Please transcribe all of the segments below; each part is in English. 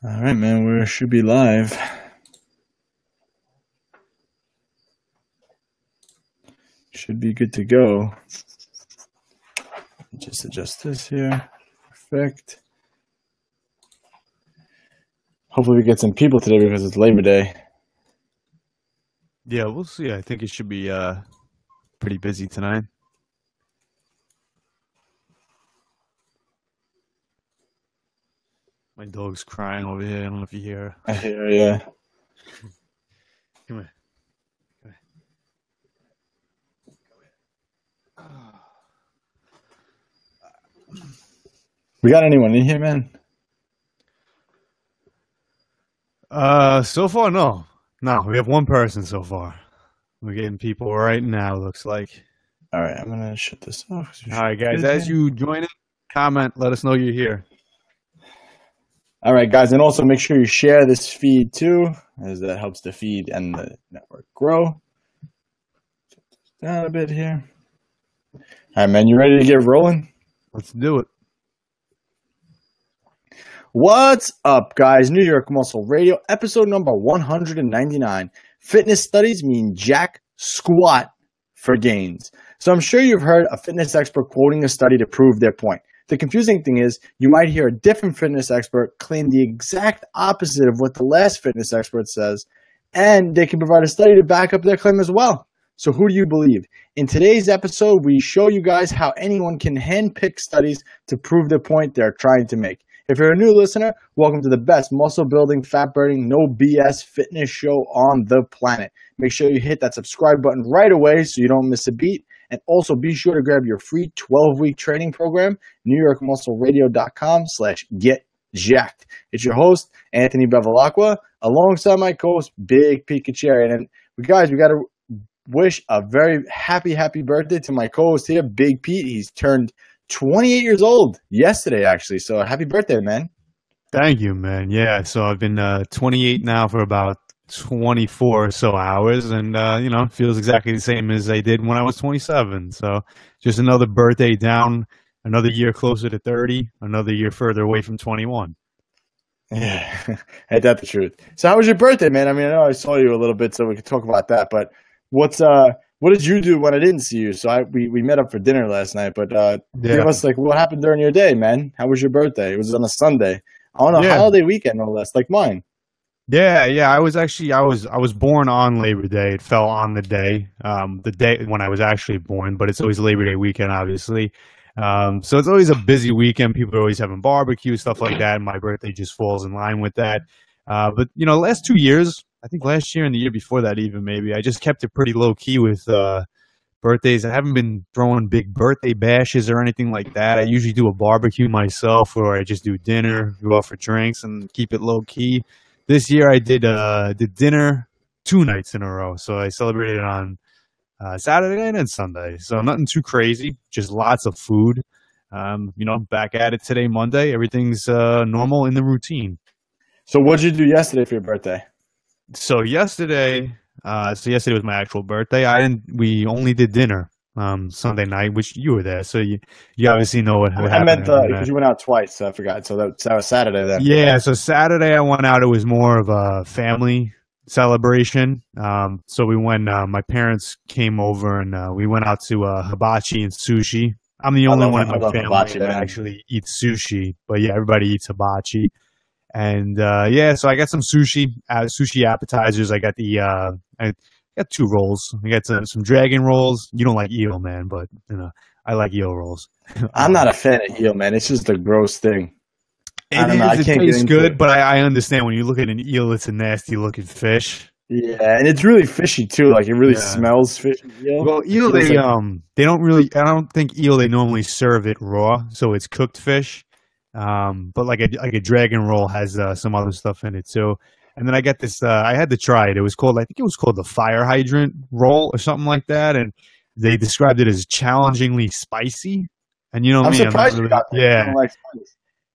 All right, man. We should be live. Should be good to go. Just adjust this here. Perfect. Hopefully we get some people today because it's Labor Day. Yeah, we'll see. I think it should be pretty busy tonight. My dog's crying over here. I don't know if you hear her. I hear ya. Come here. We got anyone in here, man? So far, no. No, we have one person so far. We're getting people right now, looks like. All right, I'm going to shut this off. All right, guys, as you join in, comment, let us know you're here. All right, guys, and also make sure you share this feed too, as that helps the feed and the network grow. Down a bit here. All right, man, you ready to get rolling? Let's do it. What's up, guys? New York Muscle Radio, episode number 199. Fitness studies mean jack squat for gains. So I'm sure you've heard a fitness expert quoting a study to prove their point. The confusing thing is you might hear a different fitness expert claim the exact opposite of what the last fitness expert says, and they can provide a study to back up their claim as well. So who do you believe? In today's episode, we show you guys how anyone can handpick studies to prove the point they're trying to make. If you're a new listener, welcome to the best muscle building, fat burning, no BS fitness show on the planet. Make sure you hit that subscribe button right away so you don't miss a beat. And also be sure to grab your free 12-week training program, NewYorkMuscleRadio.com/getjacked. It's your host, Anthony Bevilacqua, alongside my co-host, Big Picacheri. And guys, we got to wish a very happy birthday to my co-host here, Big Pete. He's turned 28 years old yesterday, actually. So happy birthday, man. Thank you, man. Yeah, so I've been 28 now for about 24 or so hours, and it feels exactly the same as I did when I was 27. So just another birthday down, another year closer to 30, another year further away from 21. Yeah, ain't that the truth? So how was your birthday, man? I mean, I know I saw you a little bit, so we could talk about that. But what did you do when I didn't see you? So we met up for dinner last night, but give us what happened during your day, man. How was your birthday? It was on a Sunday, on a holiday weekend, no less, like mine. Yeah. I was born on Labor Day. It fell on the day when I was actually born, but it's always Labor Day weekend, obviously. So it's always a busy weekend. People are always having barbecue, stuff like that. And my birthday just falls in line with that. But the last 2 years, I think last year and the year before that even maybe, I just kept it pretty low key with birthdays. I haven't been throwing big birthday bashes or anything like that. I usually do a barbecue myself, or I just do dinner, go out for drinks, and keep it low key. This year I did dinner 2 nights in a row. So I celebrated on Saturday night and Sunday. So nothing too crazy, just lots of food. Back at it today, Monday. Everything's normal in the routine. So what'd you do yesterday for your birthday? So yesterday was my actual birthday. We only did dinner Sunday night, which you were there, so you obviously know what happened. I meant because you went out twice, so I forgot. So that was Saturday then. Yeah, so Saturday I went out. It was more of a family celebration. So we went. My parents came over, and we went out to hibachi and sushi. I'm the only one in my family that actually eats sushi, but yeah, everybody eats hibachi. And so I got some sushi appetizers. I got I got 2 rolls. I got some dragon rolls. You don't like eel, man, but I like eel rolls. I'm not a fan of eel, man. It's just a gross thing. It tastes good, but I understand when you look at an eel, it's a nasty looking fish. Yeah, and it's really fishy too. Like it really smells fishy. Eel. Well, eel they don't really. I don't think eel they normally serve it raw, so it's cooked fish. But like a dragon roll has some other stuff in it. So, and then I got this. I had to try it. I think it was called the fire hydrant roll or something like that. And they described it as challengingly spicy. And I'm surprised you got that. Yeah, like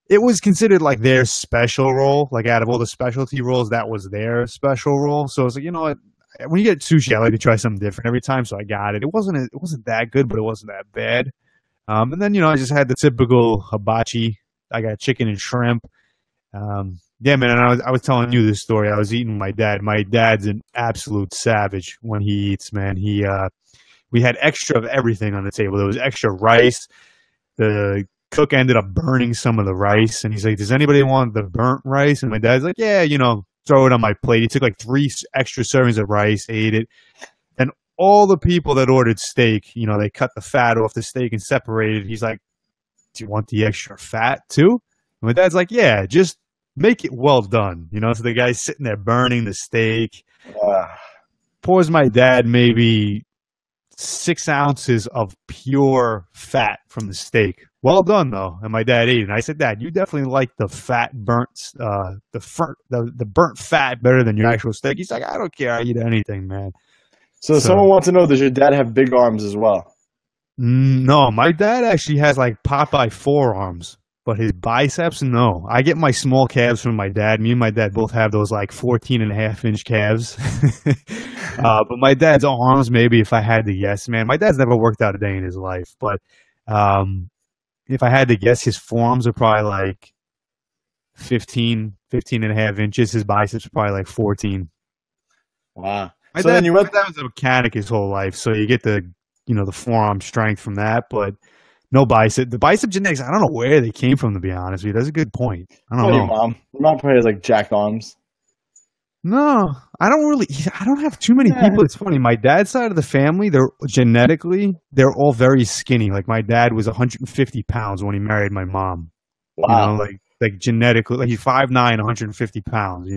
it was considered like their special roll. Like out of all the specialty rolls, that was their special roll. So I was like, you know what? When you get sushi, I like to try something different every time. So I got it. It wasn't that good, but it wasn't that bad. And then I just had the typical hibachi. I got chicken and shrimp. Yeah, man, and I was telling you this story. I was eating with my dad. My dad's an absolute savage when he eats, man. We had extra of everything on the table. There was extra rice. The cook ended up burning some of the rice, and he's like, "Does anybody want the burnt rice?" And my dad's like, "Yeah, throw it on my plate." He took like 3 extra servings of rice, ate it, and all the people that ordered steak, they cut the fat off the steak and separated. He's like, "Do you want the extra fat too?" And my dad's like, "Yeah, just make it well done." So the guy's sitting there burning the steak. Pours my dad maybe 6 ounces of pure fat from the steak. Well done, though. And my dad ate it. And I said, "Dad, you definitely like the fat burnt, the burnt fat better than your actual steak." He's like, "I don't care. I eat anything, man." So someone wants to know, does your dad have big arms as well? No, my dad actually has like Popeye forearms, but his biceps, no. I get my small calves from my dad. Me and my dad both have those like 14.5-inch calves. But my dad's arms, maybe if I had to guess, man, my dad's never worked out a day in his life. But if I had to guess, his forearms are probably like 15.5 inches. His biceps are probably like 14. Wow. My dad was a mechanic his whole life, so you get the forearm strength from that, but no bicep. The bicep genetics, I don't know where they came from, to be honest with you. That's a good point. I don't know. Your mom probably has like jacked arms. No, I don't have too many people. It's funny. My dad's side of the family, they're all very skinny. Like my dad was 150 pounds when he married my mom. Wow. Like genetically, like he's 5'9", 150 pounds,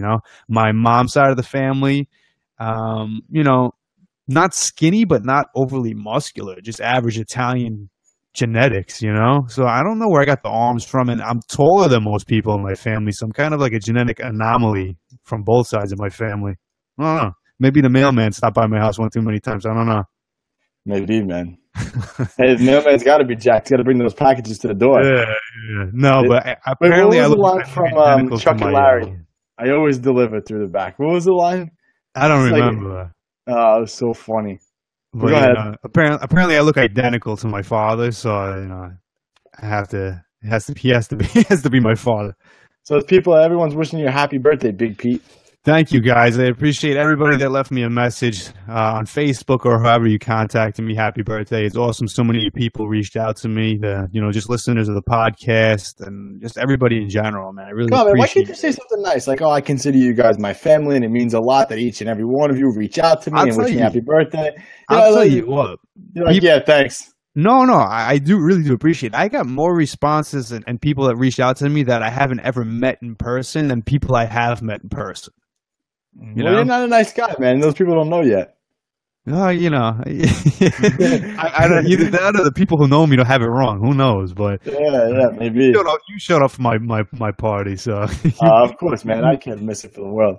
My mom's side of the family, not skinny, but not overly muscular, just average Italian genetics, So I don't know where I got the arms from, and I'm taller than most people in my family, so I'm kind of like a genetic anomaly from both sides of my family. I don't know. Maybe the mailman stopped by my house one too many times. I don't know. Maybe, man. Hey, the mailman's got to be jacked. He's got to bring those packages to the door. Yeah. No, but apparently I look from Chuck and Larry. I always deliver through the back. What was the line? I don't remember. Oh, it was so funny. But, go ahead. Apparently, I look identical to my father, so I have to. He has to be my father. So, everyone's wishing you a happy birthday, Big Pete. Thank you, guys. I appreciate everybody that left me a message on Facebook or however you contacted me. Happy birthday. It's awesome. So many people reached out to me, just listeners of the podcast and just everybody in general, man. I really appreciate it. Why can't you say something nice? Like, I consider you guys my family, and it means a lot that each and every one of you reach out to me and wish me happy birthday. I'll tell you what. You're like, yeah, thanks. No, I really do appreciate it. I got more responses and people that reached out to me that I haven't ever met in person than people I have met in person. You're not a nice guy, man. Those people don't know yet. No, I don't, either that or the people who know me don't have it wrong. Who knows? But yeah, maybe. You showed up for my party, so of course, man. I can't miss it for the world.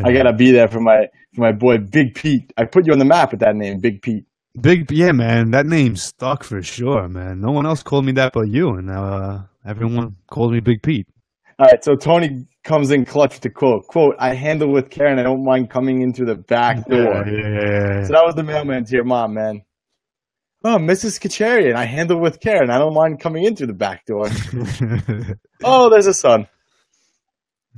I gotta be there for my boy Big Pete. I put you on the map with that name, Big Pete. Yeah, man. That name stuck for sure, man. No one else called me that but you, and now everyone calls me Big Pete. All right, so Tony comes in clutch with the quote, "I handle with care and I don't mind coming in through the back door." Yeah. So that was the mailman to your mom, man. Oh, Mrs. Kacharian, I handle with care and I don't mind coming in through the back door. Oh, there's a son.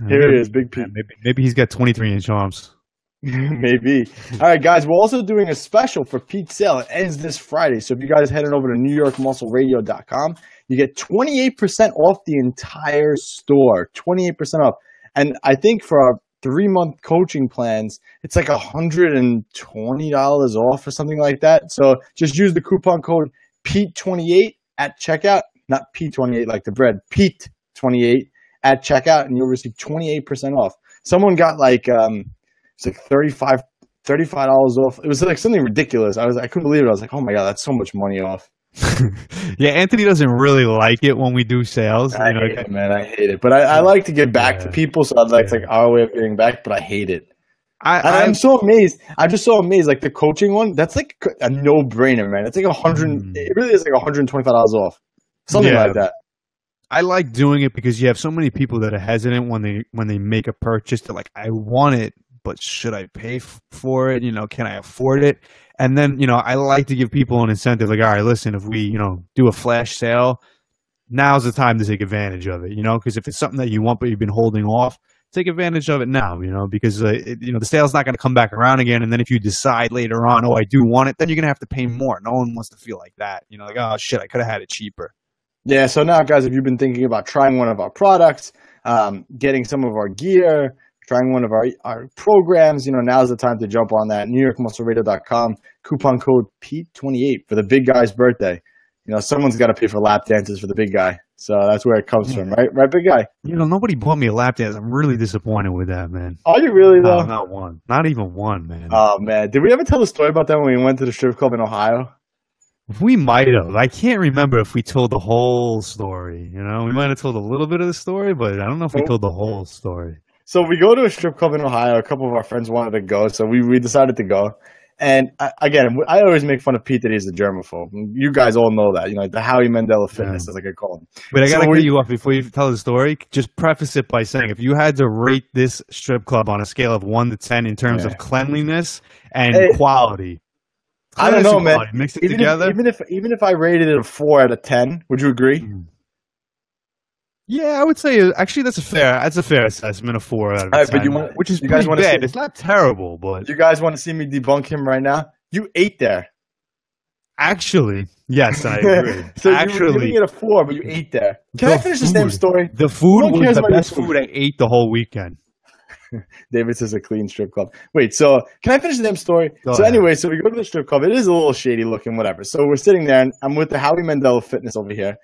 Here he is, Big Pete. Maybe he's got 23-inch arms. Maybe. All right, guys, we're also doing a special for Pete's Sale. It ends this Friday. So if you guys head on over to NewYorkMuscleRadio.com, you get 28% off the entire store. 28% off. And I think for our 3-month coaching plans, it's like $120 off or something like that. So just use the coupon code PETE28 at checkout. Not P28 like the bread. PETE28 at checkout, and you'll receive 28% off. Someone got like it's like $35 off. It was like something ridiculous. I couldn't believe it. I was like, oh my God, that's so much money off. Yeah, Anthony doesn't really like it when we do sales. I hate it, man. I hate it. But I like to give back to people, so it's like our way of giving back, but I hate it. I'm so amazed. I'm just so amazed. Like the coaching one, that's like a no-brainer, man. It's like it really is like $125 off. Something like that. I like doing it because you have so many people that are hesitant when they make a purchase. They're like, I want it, but should I pay for it? Can I afford it? And then, I like to give people an incentive. Like, all right, listen, if we, do a flash sale, now's the time to take advantage of it, because if it's something that you want but you've been holding off, take advantage of it now, because the sale's not going to come back around again. And then if you decide later on, oh, I do want it, then you're going to have to pay more. No one wants to feel like that. Like, oh, shit, I could have had it cheaper. Yeah, so now, guys, if you've been thinking about trying one of our products, getting some of our gear, trying one of our programs, now's the time to jump on that. NewYorkMuscleRadio.com, coupon code Pete28 for the big guy's birthday. Someone's got to pay for lap dances for the big guy. So that's where it comes from, right? Right, big guy? Nobody bought me a lap dance. I'm really disappointed with that, man. Are you really, though? No, not one. Not even one, man. Oh, man. Did we ever tell the story about that when we went to the strip club in Ohio? We might have. I can't remember if we told the whole story. We might have told a little bit of the story, but I don't know if we told the whole story. So we go to a strip club in Ohio. A couple of our friends wanted to go, so we decided to go. And I always make fun of Pete that he's a germaphobe. You guys all know that. The Howie Mandela fitness, as I could call him. But I got to cut you off before you tell the story. Just preface it by saying, if you had to rate this strip club on a scale of 1 to 10 in terms of cleanliness and quality. I don't know, man. Mix it together. Even if I rated it a 4 out of 10, would you agree? Yeah, I would say actually that's a fair assessment of 4 out of 10. But which is pretty bad. It's not terrible, but you guys want to see me debunk him right now? You ate there. Actually, yes, I agree. So you were giving it a 4, but you ate there. Can I finish the same story? The food was the best food I ate the whole weekend. Davis is a clean strip club. Wait, so can I finish the damn story? Anyway, so we go to the strip club. It is a little shady looking, whatever. So we're sitting there, and I'm with the Howie Mandela Fitness over here.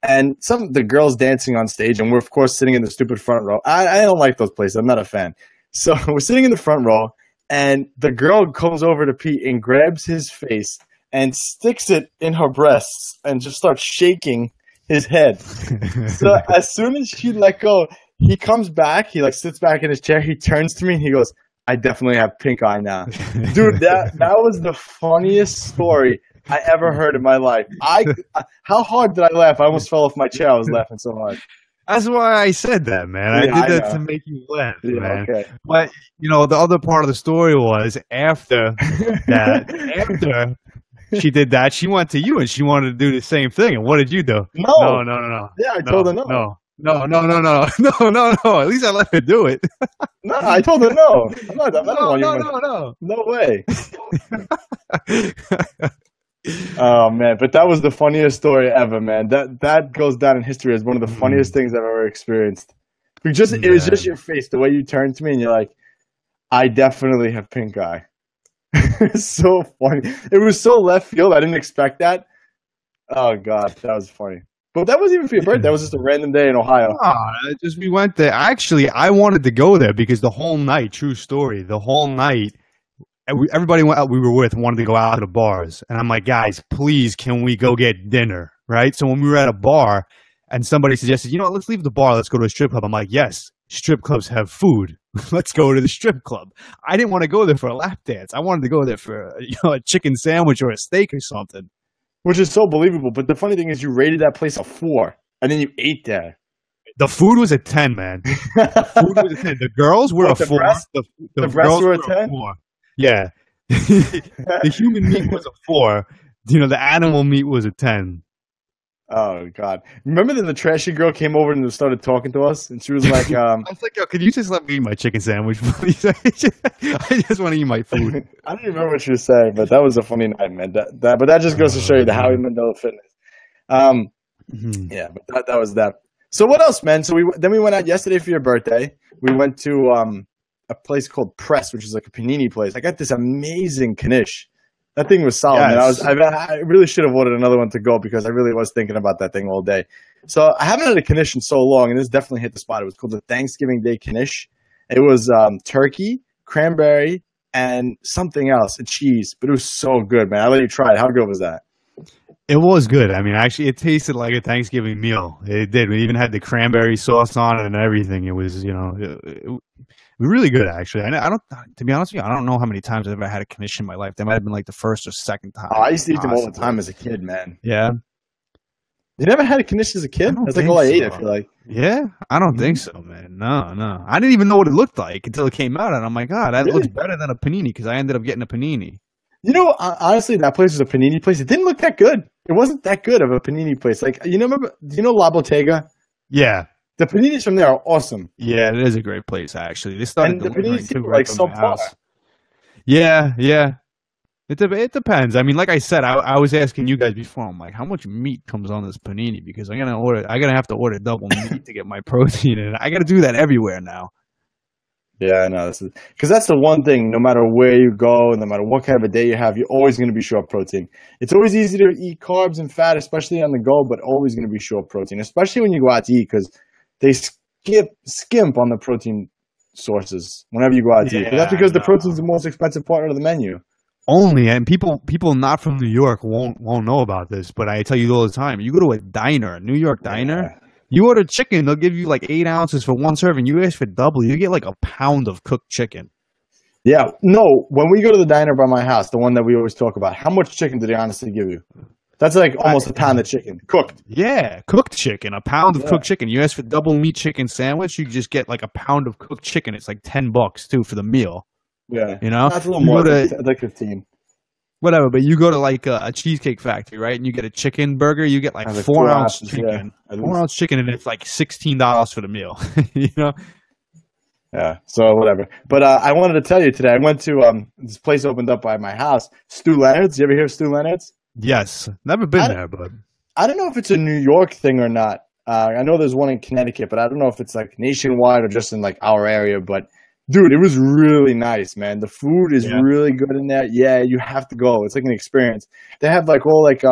And the girls dancing on stage, and we're, of course, sitting in the stupid front row. I don't like those places. I'm not a fan. So we're sitting in the front row, and the girl comes over to Pete and grabs his face and sticks it in her breasts and just starts shaking his head. So as soon as she let go, he comes back. He sits back in his chair. He turns to me, and he goes, I definitely have pink eye now. Dude, that was the funniest story I ever heard in my life. How hard did I laugh? I almost fell off my chair. I was laughing so hard. That's why I said that, man. I did that to make you laugh, man. Okay. But the other part of the story was after she did that, she went to you and she wanted to do the same thing. And what did you do? No. Yeah, I told her no. No. At least I let her do it. No, I told her no. No way. Oh man, but that was the funniest story ever, man. That goes down in history as one of the funniest things I've ever experienced. It was just your face, the way you turned to me, and you're like, "I definitely have pink eye." It's so funny. It was so left field. I didn't expect that. Oh god, that was funny. But that wasn't even for your birthday. That was just a random day in Ohio. We went there. Actually, I wanted to go there because the whole night, true story, the whole night, everybody we were with wanted to go out to the bars. And I'm like, guys, please, can we go get dinner? Right? So when we were at a bar and somebody suggested, let's leave the bar. Let's go to a strip club. I'm like, yes, strip clubs have food. Let's go to the strip club. I didn't want to go there for a lap dance. I wanted to go there for a chicken sandwich or a steak or something. Which is so believable. But the funny thing is you rated that place a 4, and then you ate there. The food was a 10, man. The food was a 10. The girls were a 4. The breasts were a 10? Yeah. The human meat was a 4. The animal meat was a 10. Oh, God. Remember that the trashy girl came over and started talking to us? And she was like, I was like, yo, could you just let me eat my chicken sandwich, please? I just want to eat my food. I don't even remember what she was saying, but that was a funny night, man. But that just goes to show you the Howie Mandela Fitness. Yeah, but that was that. So what else, man? So we went out yesterday for your birthday. We went to a place called Press, which is like a panini place. I got this amazing knish. That thing was solid, yes. Man. I really should have ordered another one to go because I really was thinking about that thing all day. So I haven't had a knish in so long, and this definitely hit the spot. It was called the Thanksgiving Day knish. It was turkey, cranberry, and something else, a cheese. But it was so good, man. I'll let you try it. How good was that? It was good. I mean, actually, it tasted like a Thanksgiving meal. It did. We even had the cranberry sauce on it and everything. It was, really good, actually. I don't, to be honest with you, I don't know how many times I've ever had a knish in my life. That might have been like the first or second time. Oh, I used to eat them all the time as a kid, man. Yeah. You never had a knish as a kid? That's like all I ate, I feel like. Yeah? I don't think so, man. No. I didn't even know what it looked like until it came out, and I'm like, God, that looks better than a panini because I ended up getting a panini. Honestly, that place was a panini place. It didn't look that good. it wasn't that good of a panini place. Like, do you know La Bottega? Yeah. The paninis from there are awesome. Yeah, it is a great place, actually. They started And the delivering paninis too are right like from so my house. Yeah. It depends. I mean, like I said, I was asking you guys before. I'm like, how much meat comes on this panini? Because I'm gonna have to order double meat to get my protein, and I gotta do that everywhere now. Yeah, I know. Because that's the one thing. No matter where you go, no matter what kind of a day you have, you're always going to be short protein. It's always easy to eat carbs and fat, especially on the go, but always going to be short protein, especially when you go out to eat, because they skimp on the protein sources whenever you go out to eat. But that's because the protein's the most expensive part of the menu. Only, and people not from New York won't know about this, but I tell you all the time. You go to a diner, a New York diner. You order chicken, they'll give you like 8 ounces for one serving. You ask for double, you get like a pound of cooked chicken. Yeah, no, when we go to the diner by my house, the one that we always talk about, how much chicken do they honestly give you? That's like almost a pound of chicken, cooked. Yeah, cooked chicken, a pound of cooked chicken. You ask for double meat chicken sandwich, you just get like a pound of cooked chicken. It's like $10 too for the meal. Yeah, you know, that's a little more, like 15. Whatever, but you go to like a Cheesecake Factory, right? And you get a chicken burger, you get like 4-ounce chicken. 4-ounce chicken, and it's like $16 for the meal. You know? Yeah, so whatever. But I wanted to tell you today, I went to this place opened up by my house, Stu Leonard's. You ever hear of Stu Leonard's? Yes. Never been there, but I don't know if it's a New York thing or not. I know there's one in Connecticut, but I don't know if it's like nationwide or just in like our area, but dude, it was really nice, man. The food is really good in there. Yeah, you have to go. It's like an experience. They have like all like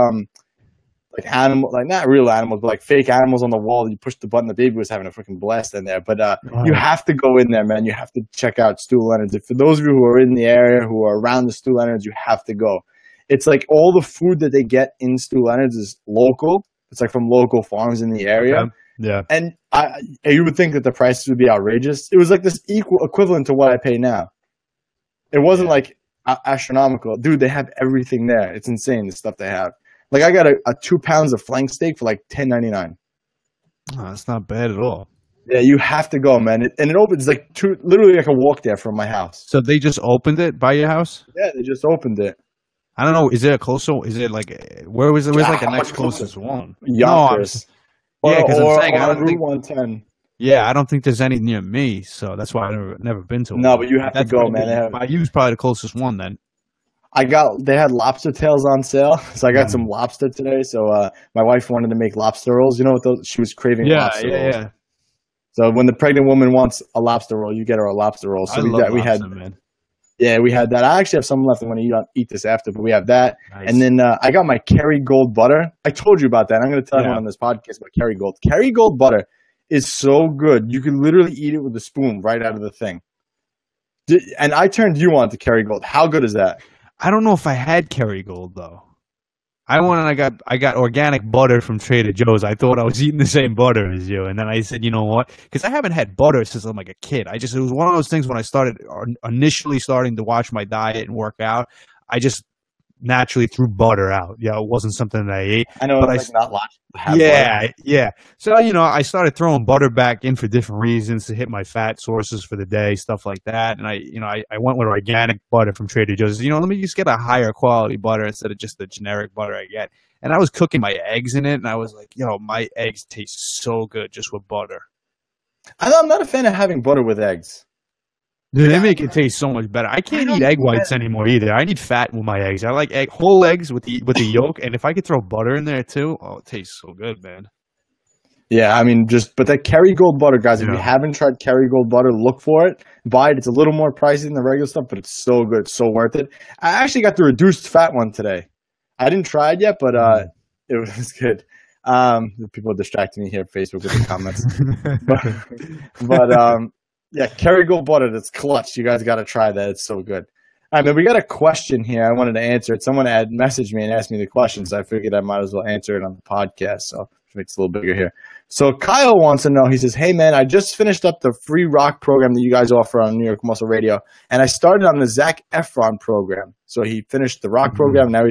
animal, like not real animals, but like fake animals on the wall. You push the button, the baby was having a freaking blast in there. But you have to go in there, man. You have to check out Stu Leonard's. For those of you who are in the area, who are around the Stu Leonard's, you have to go. It's like all the food that they get in Stu Leonard's is local. It's like from local farms in the area. Okay. Yeah, and you would think that the prices would be outrageous. It was like this equivalent to what I pay now. It wasn't like astronomical, dude. They have everything there. It's insane the stuff they have. Like I got a 2 pounds of flank steak for like $10.99. Oh, that's not bad at all. Yeah, you have to go, man. It opens like literally like a walk there from my house. So they just opened it by your house? Yeah, they just opened it. I don't know. Is there a closer? Is it like where's like the next closest one? Yonkers. Yeah, because I'm saying I don't Route think 110. Yeah, I don't think there's any near me, so that's why I've never been to it. No, but you have to go, man. I use probably the closest one then. They had lobster tails on sale, so I got some lobster today. So my wife wanted to make lobster rolls. You know what those? She was craving lobster rolls. Yeah. So when the pregnant woman wants a lobster roll, you get her a lobster roll. So we had that. I actually have some left. I'm going to eat this after, but we have that. Nice. And then I got my Kerrygold butter. I told you about that. I'm going to tell everyone on this podcast about Kerrygold. Kerrygold butter is so good. You can literally eat it with a spoon right out of the thing. And I turned you on to Kerrygold. How good is that? I don't know if I had Kerrygold though. I got organic butter from Trader Joe's. I thought I was eating the same butter as you, and then I said, you know what? Because I haven't had butter since I'm like a kid. It was one of those things when I started initially starting to watch my diet and work out. I just naturally threw butter out. Yeah, it wasn't something that I ate. I know, but it's like not logical. Yeah. So I started throwing butter back in for different reasons to hit my fat sources for the day, stuff like that. And I went with organic butter from Trader Joe's. Let me just get a higher quality butter instead of just the generic butter I get. And I was cooking my eggs in it, and I was like, my eggs taste so good just with butter. I'm not a fan of having butter with eggs. Dude, they make it taste so much better. I can't eat egg whites anymore either. I need fat with my eggs. I like whole eggs with the yolk, and if I could throw butter in there too, it tastes so good, man. Yeah, I mean, but that Kerrygold butter, guys, if you haven't tried Kerrygold butter, look for it. Buy it. It's a little more pricey than the regular stuff, but it's so good. It's so worth it. I actually got the reduced fat one today. I didn't try it yet, but it was good. People are distracting me here on Facebook with the comments. but yeah, Kerrygold butter, that's clutch. You guys got to try that. It's so good. All right, man, we got a question here. I wanted to answer it. Someone had messaged me and asked me the question, so I figured I might as well answer it on the podcast, so it makes it a little bigger here. So Kyle wants to know, he says, hey, man, I just finished up the free rock program that you guys offer on New York Muscle Radio, and I started on the Zac Efron program. So he finished the rock program. Now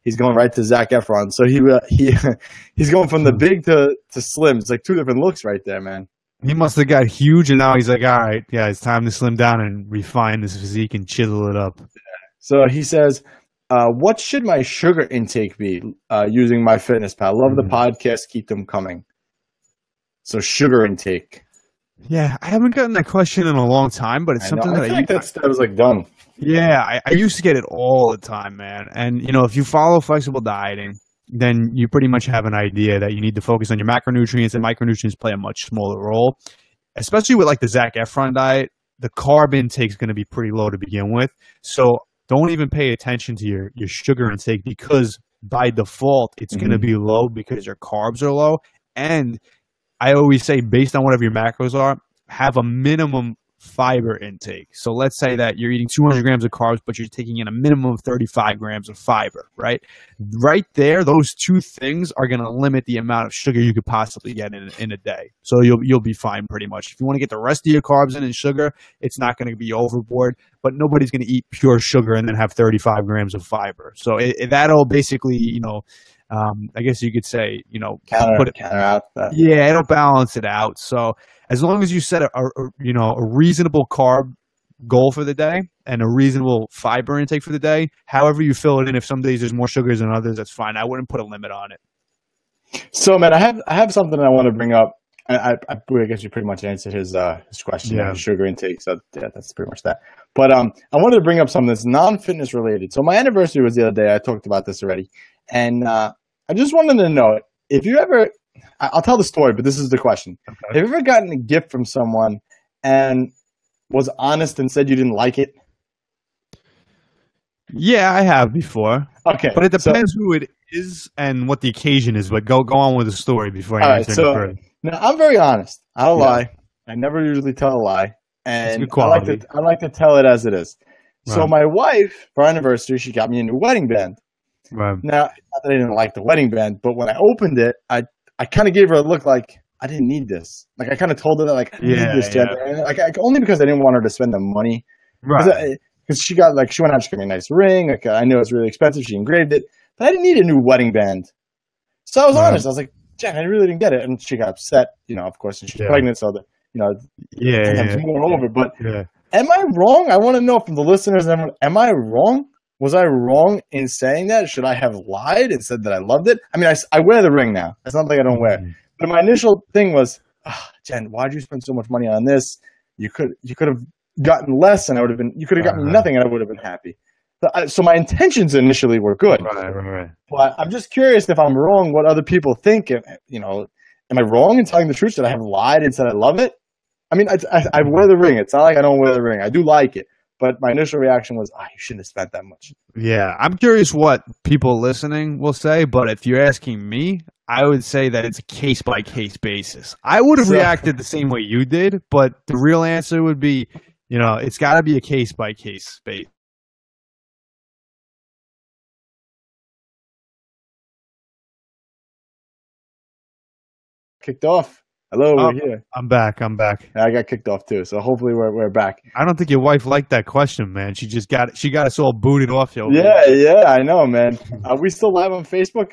he's going right to Zac Efron. So he's going from the big to slim. It's like two different looks right there, man. He must have got huge, and now he's like, all right, yeah, it's time to slim down and refine this physique and chisel it up. So he says, what should my sugar intake be using MyFitnessPal? Love the podcast. Keep them coming. So sugar intake. Yeah, I haven't gotten that question in a long time, but it's something that that was like done. Yeah, I used to get it all the time, man. And, if you follow flexible dieting, then you pretty much have an idea that you need to focus on your macronutrients, and micronutrients play a much smaller role. Especially with like the Zac Efron diet, the carb intake is going to be pretty low to begin with. So don't even pay attention to your sugar intake, because by default, it's going to be low because your carbs are low. And I always say, based on whatever your macros are, have a minimum fiber intake. So let's say that you're eating 200 grams of carbs, but you're taking in a minimum of 35 grams of fiber, right? Right there, those two things are going to limit the amount of sugar you could possibly get in a day. So you'll be fine pretty much. If you want to get the rest of your carbs in and sugar, it's not going to be overboard, but nobody's going to eat pure sugar and then have 35 grams of fiber. So that'll basically, I guess you could say, counter out that. Yeah, it'll balance it out. So as long as you set a reasonable carb goal for the day and a reasonable fiber intake for the day, however you fill it in, if some days there's more sugars than others, that's fine. I wouldn't put a limit on it. So, man, I have something I want to bring up. I guess you pretty much answered his question on sugar intake. So yeah, that's pretty much that. But I wanted to bring up something that's non-fitness related. So my anniversary was the other day. I talked about this already, and I just wanted to know if you ever. I'll tell the story, but this is the question. Okay. Have you ever gotten a gift from someone and was honest and said you didn't like it? Yeah, I have before. Okay. But it depends who it is and what the occasion is. But go on with the story before I answer any further. Now, I'm very honest. I don't lie. I never usually tell a lie. And I like to tell it as it is. Right. So my wife, for our anniversary, she got me a new wedding band. Right. Now, not that I didn't like the wedding band, but when I opened it, I kind of gave her a look like I didn't need this. Like I kind of told her that like I didn't need this, Jen. Like only because I didn't want her to spend the money. Right. Because she went out, she got me a nice ring. Like I knew it was really expensive. She engraved it, but I didn't need a new wedding band. So I was honest. I was like, Jen, I really didn't get it, and she got upset. Of course, and she's pregnant, so that it's more over. But am I wrong? I want to know from the listeners. Am I wrong? Was I wrong in saying that? Should I have lied and said that I loved it? I mean, I wear the ring now. That's not like I don't wear it. But my initial thing was, Jen, why'd you spend so much money on this? You could have gotten less, and you could have gotten nothing, and I would have been happy. So my intentions initially were good. Right. But I'm just curious if I'm wrong, what other people think. Am I wrong in telling the truth? Should I have lied and said I love it? I mean, I wear the ring. It's not like I don't wear the ring. I do like it. But my initial reaction was, you shouldn't have spent that much. Yeah, I'm curious what people listening will say, but if you're asking me, I would say that it's a case-by-case basis. I would have reacted the same way you did, but the real answer would be, it's got to be a case-by-case basis. Kicked off. Hello, we're here. I'm back. I got kicked off too, so hopefully we're back. I don't think your wife liked that question, man. She got us all booted off. Yeah, I know, man. Are we still live on Facebook?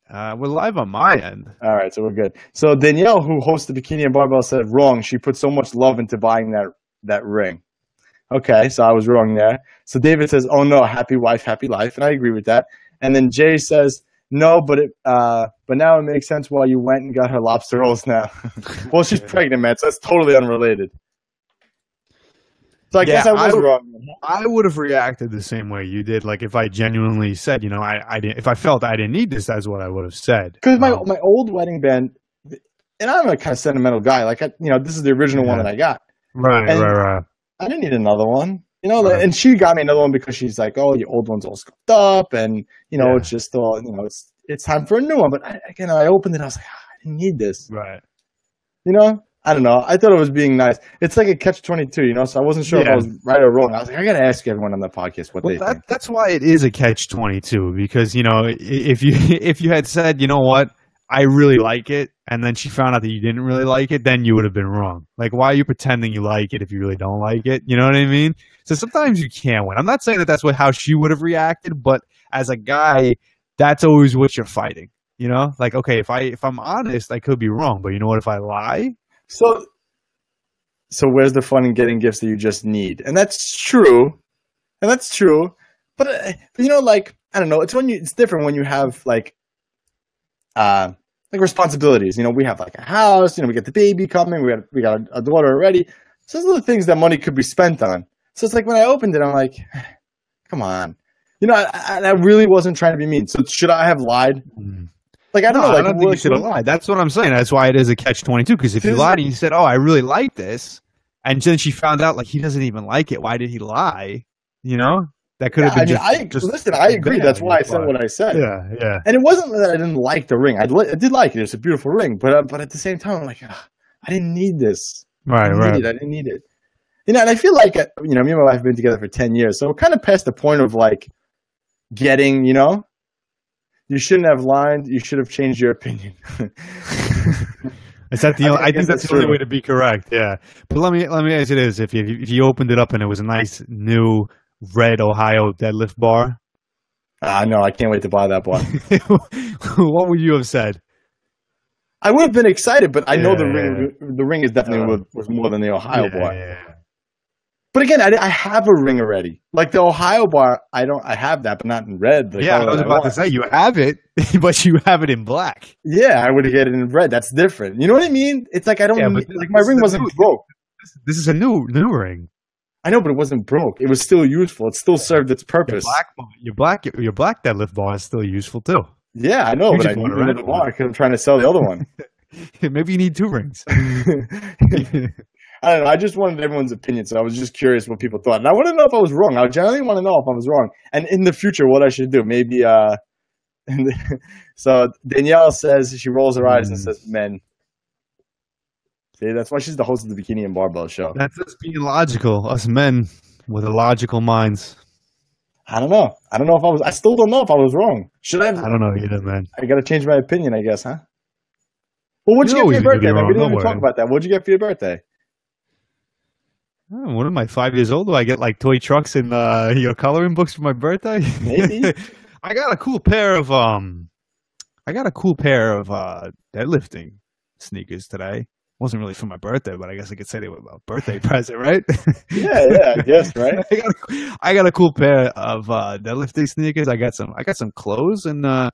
We're live on my end. All right, so we're good. So Danielle, who hosts the Bikini and Barbell, said wrong. She put so much love into buying that ring. Okay, so I was wrong there. So David says, "Oh no, happy wife, happy life," and I agree with that. And then Jay says, "No, but now it makes sense why you went and got her lobster rolls now." Well, she's pregnant, man, so that's totally unrelated. So I guess I was wrong. I would have reacted the same way you did. Like if I genuinely said, I didn't. If I felt I didn't need this, that's what I would have said. Because my old wedding band, and I'm a kind of sentimental guy. Like this is the original one that I got. Right. I didn't need another one. And she got me another one because she's like, "Oh, your old one's all scuffed up, and it's just all it's time for a new one." But I opened it, I was like, I didn't need this. Right. I don't know. I thought it was being nice. It's like a catch-22, so I wasn't sure if I was right or wrong. I was like, I got to ask everyone on the podcast what they think. That's why it is a catch-22, because, if you had said, you know what, I really like it, and then she found out that you didn't really like it, then you would have been wrong. Like, why are you pretending you like it if you really don't like it? You know what I mean? So sometimes you can't win. I'm not saying that that's how she would have reacted, but as a guy, that's always what you're fighting. Like, okay, if I'm honest, I could be wrong, but you know what? If I lie. So where's the fun in getting gifts that you just need? And that's true. But you know, like I don't know. It's different when you have like responsibilities. You know, we have like a house. You know, we get the baby coming. We got a daughter already. So those are the things that money could be spent on. So it's like when I opened it, I'm like, come on. You know, I really wasn't trying to be mean. So should I have lied? Like I don't know. Like, I don't think you should have lied. That's what I'm saying. That's why it is a catch-22. Because if you lied and you said, "Oh, I really like this," and then she found out like he doesn't even like it, why did he lie? You know, that could have been. Listen. I agree. That's why I said what I said. Yeah. And it wasn't that I didn't like the ring. I did like it. It's a beautiful ring. But at the same time, I'm like, I didn't need this. Right. I didn't need it. You know, and I feel like you know, me and my wife have been together for 10 years, so we're kind of past the point of like getting. You know, you shouldn't have lied. You should have changed your opinion. Is that the? I think that's the only way to be correct. Yeah, but let me ask you this: if you opened it up and it was a nice new red Ohio deadlift bar, no, I can't wait to buy that bar. What would you have said? I would have been excited, but I know the ring is definitely was more than the Ohio bar. Yeah. But again, I have a ring already. Like the Ohio bar, I have that, but not in red. I was about to say you have it, but you have it in black. Yeah, I would get it in red. That's different. You know what I mean? It's like I don't like my ring wasn't broke. This is a new ring. I know, but it wasn't broke. It was still useful. It still served its purpose. Your black deadlift bar is still useful too. Yeah, I know, but I need another bar because I'm trying to sell the other one. Maybe you need two rings. I don't know. I just wanted everyone's opinion, so I was just curious what people thought. And I want to know if I was wrong. I generally want to know if I was wrong. And in the future, what I should do. Maybe, so Danielle says, she rolls her eyes and says, men. See, that's why she's the host of the Bikini and Barbell Show. That's us being logical. Us men with illogical minds. I don't know. I still don't know if I was wrong. Should I have? I don't know either, man. I got to change my opinion, I guess, huh? Well, what'd you get for your birthday? We didn't even talk about that. What'd you get for your birthday? What am I, 5 years old? Do I get like toy trucks and coloring books for my birthday? Maybe. I got a cool pair of deadlifting sneakers today. Wasn't really for my birthday, but I guess I could say they were a birthday present, right? Yeah, I guess, right? I got a cool pair of deadlifting sneakers. I got some clothes, and I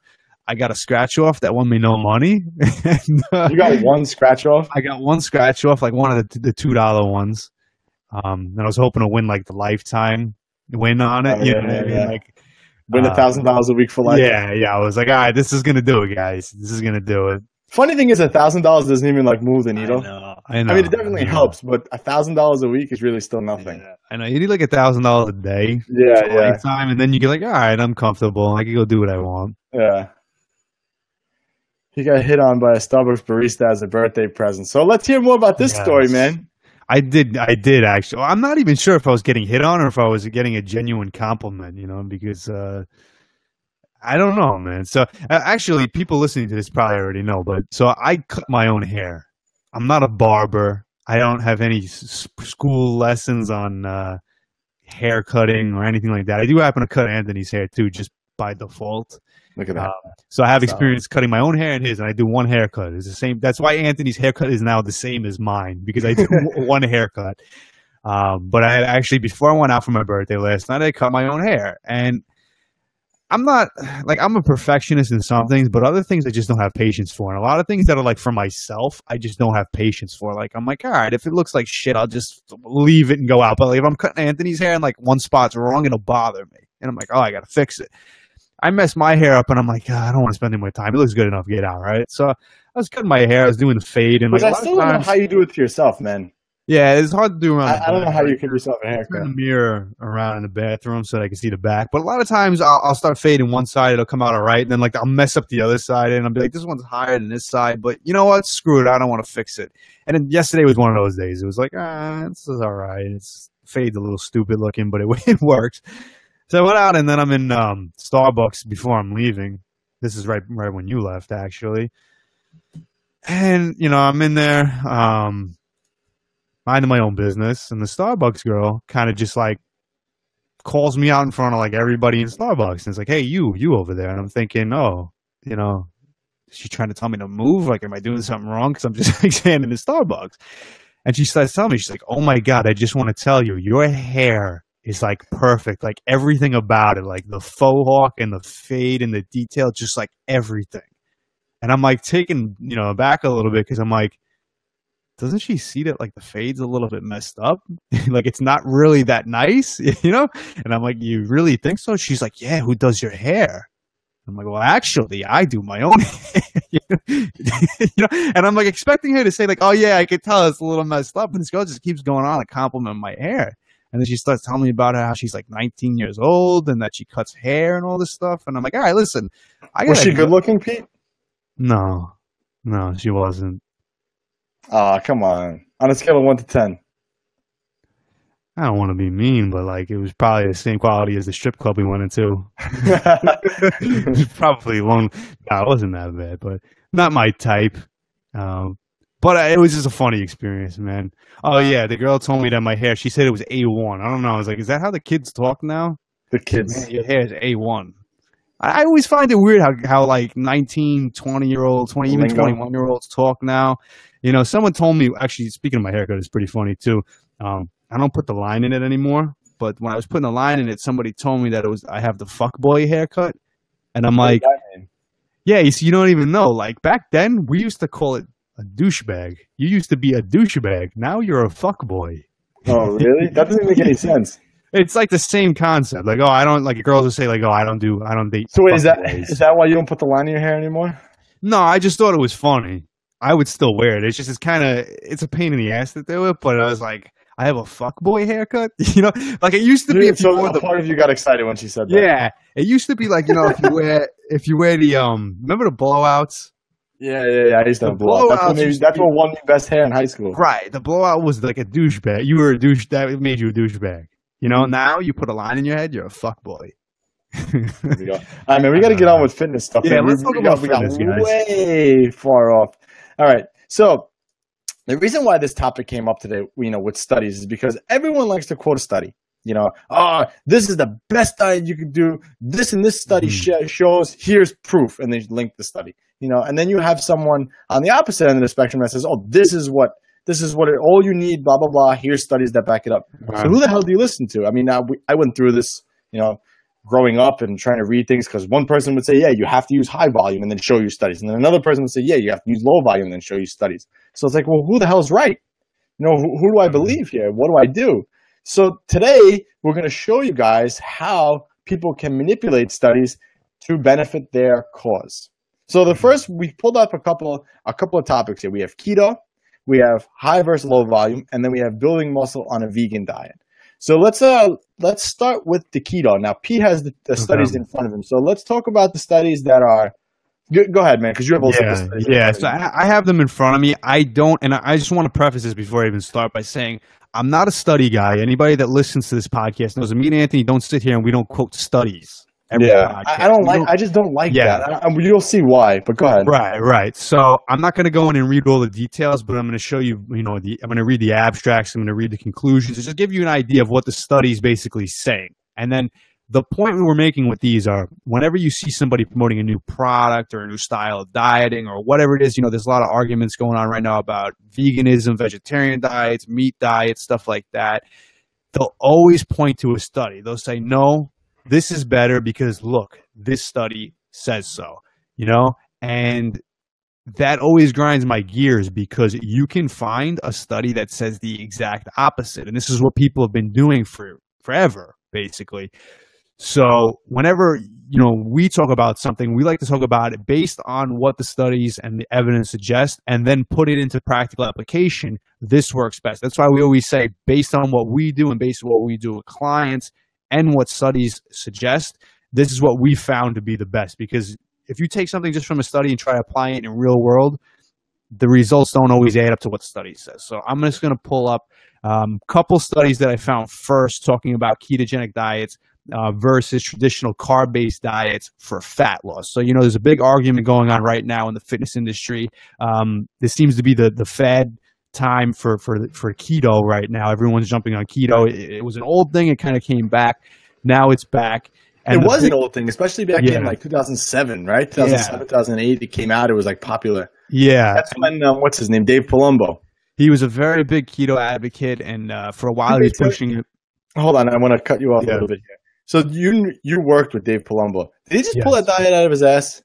got a scratch off that won me no money. And, you got one scratch off? I got one scratch off, like one of the $2 ones. And I was hoping to win like the lifetime win on it. You know what I mean? Like win $1,000 a week for life. Yeah. I was like, all right, this is gonna do it, guys. This is gonna do it. Funny thing is, $1,000 doesn't even like move the needle. I know. I mean, it definitely helps, but $1,000 a week is really still nothing. Yeah. I know you need like $1,000 a day. Yeah. Lifetime, and then you get like, all right, I'm comfortable. I can go do what I want. Yeah. He got hit on by a Starbucks barista as a birthday present. So let's hear more about this story, man. I did actually. I'm not even sure if I was getting hit on or if I was getting a genuine compliment, because I don't know, man. So actually, people listening to this probably already know, but so I cut my own hair. I'm not a barber. I don't have any school lessons on hair cutting or anything like that. I do happen to cut Anthony's hair too, just by default. Look at that. So I have experience cutting my own hair and his, and I do one haircut. It's the same. That's why Anthony's haircut is now the same as mine, because I do one haircut. But I actually, before I went out for my birthday last night, I cut my own hair. And I'm not, like, I'm a perfectionist in some things, but other things I just don't have patience for. And a lot of things that are like for myself, I just don't have patience for. Like, I'm like, all right, if it looks like shit, I'll just leave it and go out. But like, if I'm cutting Anthony's hair and like one spot's wrong, it'll bother me. And I'm like, oh, I got to fix it. I messed my hair up, and I'm like, I don't want to spend any more time. It looks good enough. Get out, right? So I was cutting my hair. I was doing the fade, and like, I still don't know how you do it to yourself, man. Yeah, it's hard to do around. I don't know how you give yourself a haircut. Turn the mirror around in the bathroom so that I can see the back. But a lot of times I'll start fading one side, it'll come out all right, and then like I'll mess up the other side, and I'll be like, this one's higher than this side. But you know what? Screw it. I don't want to fix it. And then yesterday was one of those days. It was like, this is all right. It's fade's a little stupid looking, but it works. So I went out, and then I'm in Starbucks before I'm leaving. This is right when you left, actually. And, I'm in there minding my own business, and the Starbucks girl kind of just, like, calls me out in front of, like, everybody in Starbucks. And it's like, hey, you over there. And I'm thinking, is she trying to tell me to move? Like, am I doing something wrong? Because I'm just, like, standing in Starbucks. And she starts telling me, she's like, oh, my God, I just want to tell you, your hair is like perfect. Like everything about it, like the faux hawk and the fade and the detail, just like everything. And I'm like taken, aback a little bit because I'm like, doesn't she see that like the fade's a little bit messed up? Like it's not really that nice, And I'm like, you really think so? She's like, yeah, who does your hair? I'm like, well, actually, I do my own hair. And I'm like expecting her to say like, oh yeah, I could tell it's a little messed up. And this girl just keeps going on and complimenting my hair. And then she starts telling me about how she's like 19 years old and that she cuts hair and all this stuff. And I'm like, all right, listen. Was she good looking, Pete? No, she wasn't. Oh, come on. On a scale of 1 to 10. I don't want to be mean, but like it was probably the same quality as the strip club we went into. It was probably long. No, it wasn't that bad, but not my type. But it was just a funny experience, man. Oh yeah, the girl told me that my hair. She said it was A1. I don't know. I was like, is that how the kids talk now? The kids, man, your hair is A1. I always find it weird how like 19, 20-year-olds, even 21-year-olds talk now. Someone told me, actually, speaking of my haircut, it's pretty funny too. I don't put the line in it anymore, but when I was putting the line in it, somebody told me that I have the fuckboy haircut. And I'm like, yeah, you don't even know. Like back then, we used to call it a douchebag. You used to be a douchebag. Now you're a fuckboy. Oh, really? That doesn't make any sense. It's like the same concept. Like, I don't, like girls will say like, I don't date. So wait, is that why you don't put the line in your hair anymore? No, I just thought it was funny. I would still wear it. It's just, it's a pain in the ass to do it, but I was like, I have a fuckboy haircut, like it used to be. Part of you got excited when she said that. Yeah, it used to be like if you wear the remember the blowouts. Yeah. I used to have blowouts. That's what won me best hair in high school. Right, the blowout was like a douchebag. You were a douche. That made you a douchebag. Now you put a line in your head, you're a fuckboy. All right, man, we got to get on with fitness stuff. Yeah, let's talk about fitness, guys. Way far off. All right, so. The reason why this topic came up today, with studies is because everyone likes to quote a study. This is the best diet you can do. This and this study shows, here's proof. And they link the study, and then you have someone on the opposite end of the spectrum that says, oh, this is what all you need, blah, blah, blah. Here's studies that back it up. Right. So who the hell do you listen to? I mean, I went through this, growing up and trying to read things because one person would say, yeah, you have to use high volume and then show you studies. And then another person would say, yeah, you have to use low volume and then show you studies. So it's like, well, who the hell's right? Who do I believe here? What do I do? So today we're going to show you guys how people can manipulate studies to benefit their cause. So the first, we pulled up a couple of topics here. We have keto, we have high versus low volume, and then we have building muscle on a vegan diet. So let's start with the keto. Now, Pete has the studies in front of him. So let's talk about the studies that are – go ahead, man, because you have also the studies. Yeah, so I have them in front of me. I don't – and I just want to preface this before I even start by saying I'm not a study guy. Anybody that listens to this podcast knows that me and Anthony don't sit here and we don't quote studies. I just don't like that. You'll see why, but go ahead. Right. So I'm not going to go in and read all the details, but I'm going to show you, I'm going to read the abstracts. I'm going to read the conclusions to just give you an idea of what the study's basically saying. And then the point we were making with these are whenever you see somebody promoting a new product or a new style of dieting or whatever it is, there's a lot of arguments going on right now about veganism, vegetarian diets, meat diets, stuff like that. They'll always point to a study. They'll say, no, this is better because, look, this study says so, and that always grinds my gears because you can find a study that says the exact opposite. And this is what people have been doing for forever, basically. So whenever, we talk about something, we like to talk about it based on what the studies and the evidence suggest and then put it into practical application. This works best. That's why we always say based on what we do and based on what we do with clients and what studies suggest, this is what we found to be the best. Because if you take something just from a study and try to apply it in real world, the results don't always add up to what the study says. So I'm just going to pull up a couple studies that I found first talking about ketogenic diets versus traditional carb-based diets for fat loss. So, there's a big argument going on right now in the fitness industry. This seems to be the fad time for keto right now. Everyone's jumping on keto. It was an old thing. It kind of came back. Now it's back. And it was an old thing, especially back in like 2007, right? 2007, 2008, it came out. It was like popular. Yeah. That's when, what's his name? Dave Palumbo. He was a very big keto advocate. And for a while he was pushing it. Hold on, I want to cut you off a Yeah. little bit here. So you worked with Dave Palumbo. Did he just pull Yes. that diet out of his ass?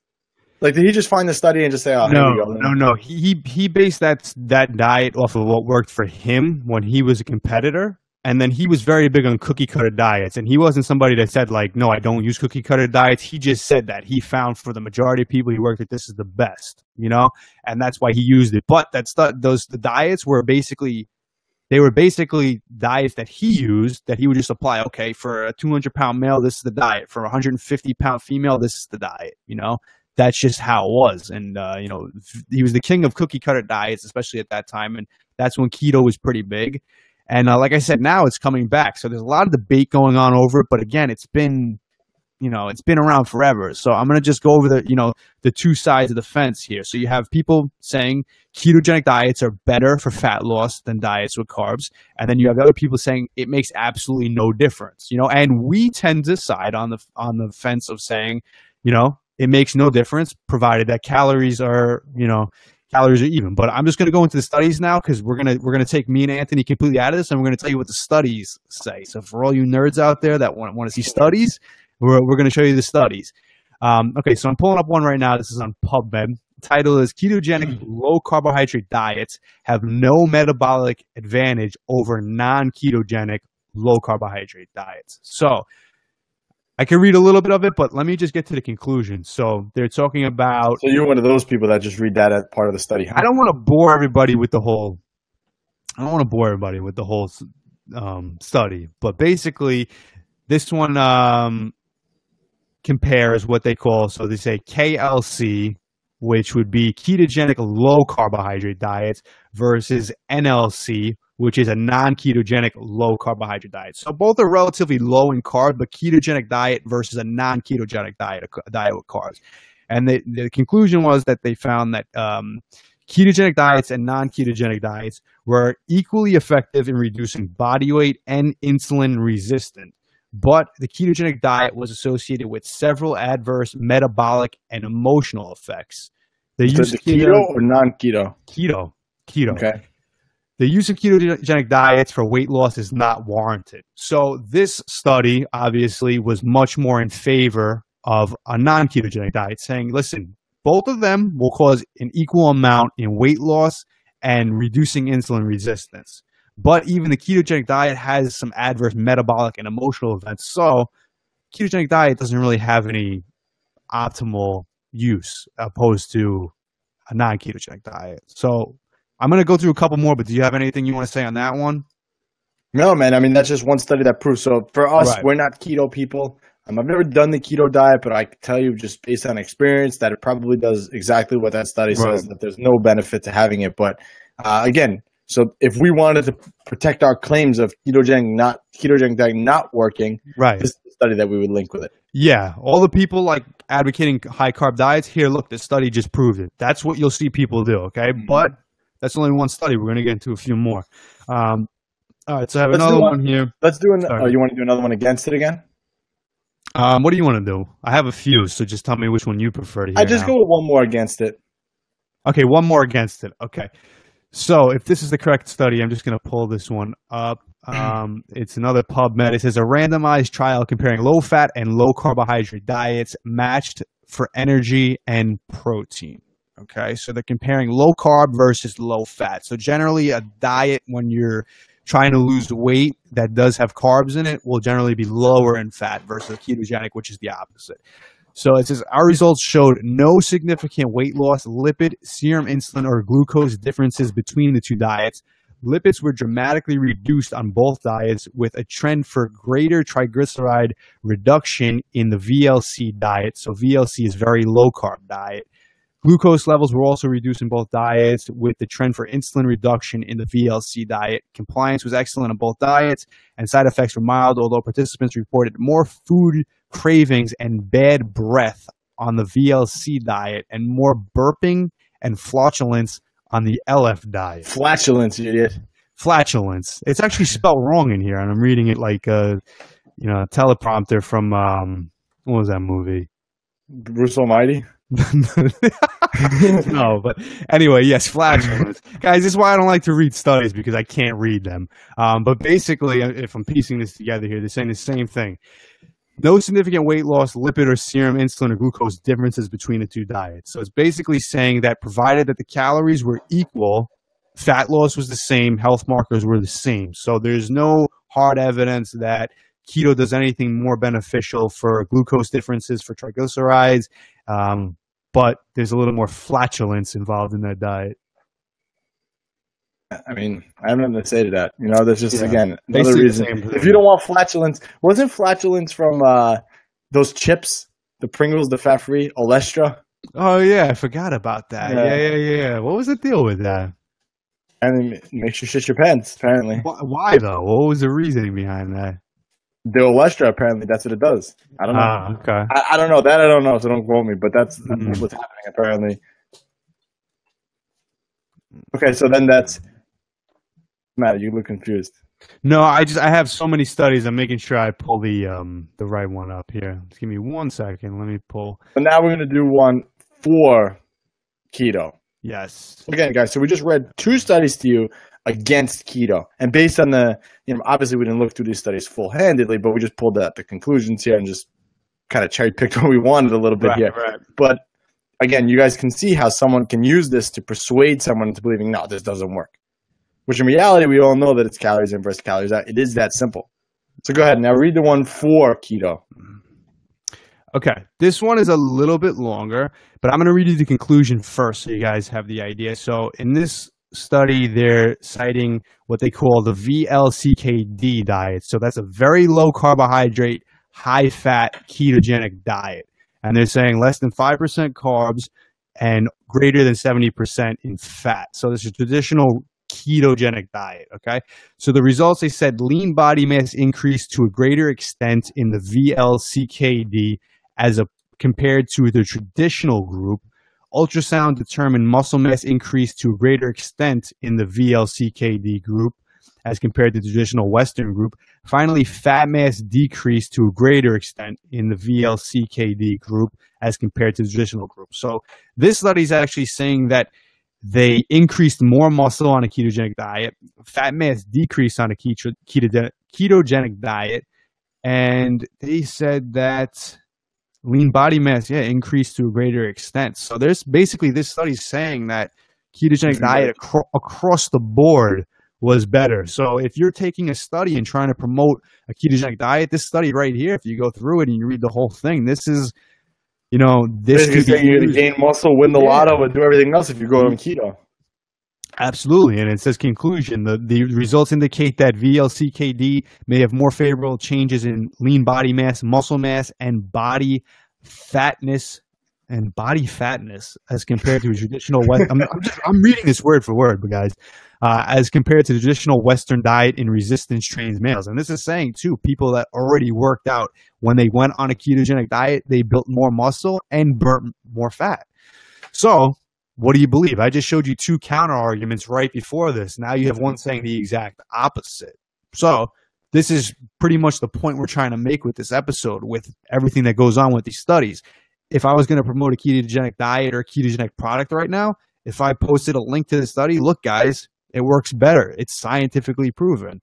Like, did he just find the study and just say, "Oh, here we go"? No. He based that diet off of what worked for him when he was a competitor, and then he was very big on cookie cutter diets. And he wasn't somebody that said like, "No, I don't use cookie cutter diets." He just said that he found for the majority of people he worked with, this is the best, and that's why he used it. But the diets were basically. They were basically diets that he used that he would just apply. Okay, for a 200-pound male, this is the diet. For a 150-pound female, this is the diet. That's just how it was. And, he was the king of cookie cutter diets, especially at that time. And that's when keto was pretty big. And like I said, now it's coming back. So there's a lot of debate going on over it. But again, it's been around forever. So I'm going to just go over the two sides of the fence here. So you have people saying ketogenic diets are better for fat loss than diets with carbs. And then you have other people saying it makes absolutely no difference, and we tend to side on the fence of saying, it makes no difference provided that calories are even. But I'm just going to go into the studies now because we're going to take me and Anthony completely out of this, and we're going to tell you what the studies say. So for all you nerds out there that want to see studies, we're going to show you the studies. Okay, so I'm pulling up one right now. This is on PubMed. The title is Ketogenic Low Carbohydrate Diets Have No Metabolic Advantage Over Non-Ketogenic Low Carbohydrate Diets. So I can read a little bit of it, but let me just get to the conclusion. So they're talking about... So you're one of those people that just read that as part of the study, huh? I don't want to bore everybody with the whole study, but basically this one compares what they call, so they say KLC, which would be ketogenic low carbohydrate diets, versus NLC, which is a non-ketogenic low carbohydrate diet. So both are relatively low in carb, but ketogenic diet versus a non-ketogenic diet with carbs. And the conclusion was that they found that ketogenic diets and non-ketogenic diets were equally effective in reducing body weight and insulin resistance. But the ketogenic diet was associated with several adverse metabolic and emotional effects. The use of keto or non-keto? Keto. Okay. The use of ketogenic diets for weight loss is not warranted. So this study obviously was much more in favor of a non-ketogenic diet, saying, listen, both of them will cause an equal amount in weight loss and reducing insulin resistance. But even the ketogenic diet has some adverse metabolic and emotional events. So ketogenic diet doesn't really have any optimal use opposed to a non-ketogenic diet. So I'm going to go through a couple more, but do you have anything you want to say on that one? No, man. I mean, that's just one study that proves. So for us, Right. We're not keto people. I've never done the keto diet, but I can tell you just based on experience that it probably does exactly what that study says, Right. that there's no benefit to having it. But again, so if we wanted to protect our claims of ketogenic diet not working, Right. this is the study that we would link with it. Yeah, all the people like advocating high carb diets here, look, this study just proved it. That's what you'll see people do, okay? But that's only one study. We're going to get into a few more. All right, so I have another one here. Let's do Sorry. you want to do another one against it again? What do you want to do? I have a few, so just tell me which one you prefer to hear. I just go with one more against it. Okay, one more against it. Okay. So if this is the correct study, I'm just going to pull this one up. It's another PubMed. It says a randomized trial comparing low-fat and low-carbohydrate diets matched for energy and protein. Okay, so they're comparing low-carb versus low-fat. So generally a diet when you're trying to lose weight that does have carbs in it will generally be lower in fat versus ketogenic, which is the opposite. So it says our results showed no significant weight loss, lipid, serum insulin, or glucose differences between the two diets. Lipids were dramatically reduced on both diets with a trend for greater triglyceride reduction in the VLC diet. So VLC is very low carb diet. Glucose levels were also reduced in both diets with the trend for insulin reduction in the VLC diet. Compliance was excellent on both diets and side effects were mild, although participants reported more food cravings and bad breath on the VLC diet and more burping and flatulence on the LF diet. Flatulence, you idiot. Flatulence. It's actually spelled wrong in here, and I'm reading it like a teleprompter from what was that movie? Bruce Almighty? No, but anyway, yes, flatulence. Guys, this is why I don't like to read studies, because I can't read them. But basically, if I'm piecing this together here, they're saying the same thing. No significant weight loss, lipid or serum insulin or glucose differences between the two diets. So it's basically saying that provided that the calories were equal, fat loss was the same, health markers were the same. So there's no hard evidence that keto does anything more beneficial for glucose differences, for triglycerides, but there's a little more flatulence involved in that diet. I mean, I have nothing to say to that. You know, there's just, again, another Basically the reason. same thing. If you don't want flatulence, wasn't flatulence from those chips, the Pringles, the fat-free, Olestra? Oh, yeah, I forgot about that. Yeah. What was the deal with that? And it makes you shit your pants, apparently. Why, though? What was the reasoning behind that? The Olestra, apparently, that's what it does. I don't know. Ah, okay. I don't know. That I don't know, so don't quote me, but that's what's happening, apparently. Okay, so then that's... Matt, you look confused. No, I have so many studies. I'm making sure I pull the right one up here. Just give me 1 second. Let me pull. So now we're going to do one for keto. Yes. Again, guys, so we just read 2 studies to you against keto. And based on the, obviously we didn't look through these studies full-handedly, but we just pulled the conclusions here and just kind of cherry-picked what we wanted a little bit here. Right. But again, you guys can see how someone can use this to persuade someone into believing, no, this doesn't work. Which in reality, we all know that it's calories in versus calories out. It is that simple. So go ahead. Now read the one for keto. Okay. This one is a little bit longer, but I'm going to read you the conclusion first so you guys have the idea. So in this study, they're citing what they call the VLCKD diet. So that's a very low carbohydrate, high fat ketogenic diet. And they're saying less than 5% carbs and greater than 70% in fat. So this is traditional ketogenic diet. Okay. So the results, they said lean body mass increased to a greater extent in the VLCKD compared to the traditional group. Ultrasound determined muscle mass increased to a greater extent in the VLCKD group as compared to the traditional Western group. Finally, fat mass decreased to a greater extent in the VLCKD group as compared to the traditional group. So this study is actually saying that they increased more muscle on a ketogenic diet, fat mass decreased on a ketogenic diet, and they said that lean body mass, increased to a greater extent. So there's basically, this study saying that ketogenic diet across the board was better. So if you're taking a study and trying to promote a ketogenic diet, this study right here, if you go through it and you read the whole thing, this is, this could be you're going to gain muscle, win the lotto, and do everything else if you go on keto. Absolutely. And it says conclusion, the results indicate that VLCKD may have more favorable changes in lean body mass, muscle mass, and body fatness as compared to a traditional I'm reading this word for word, but guys, as compared to the traditional Western diet in resistance trained males. And this is saying too, people that already worked out, when they went on a ketogenic diet, they built more muscle and burnt more fat. So what do you believe? I just showed you 2 counter arguments right before this. Now you have one saying the exact opposite. So this is pretty much the point we're trying to make with this episode, with everything that goes on with these studies. If I was going to promote a ketogenic diet or a ketogenic product right now, if I posted a link to the study, look, guys, it works better. It's scientifically proven.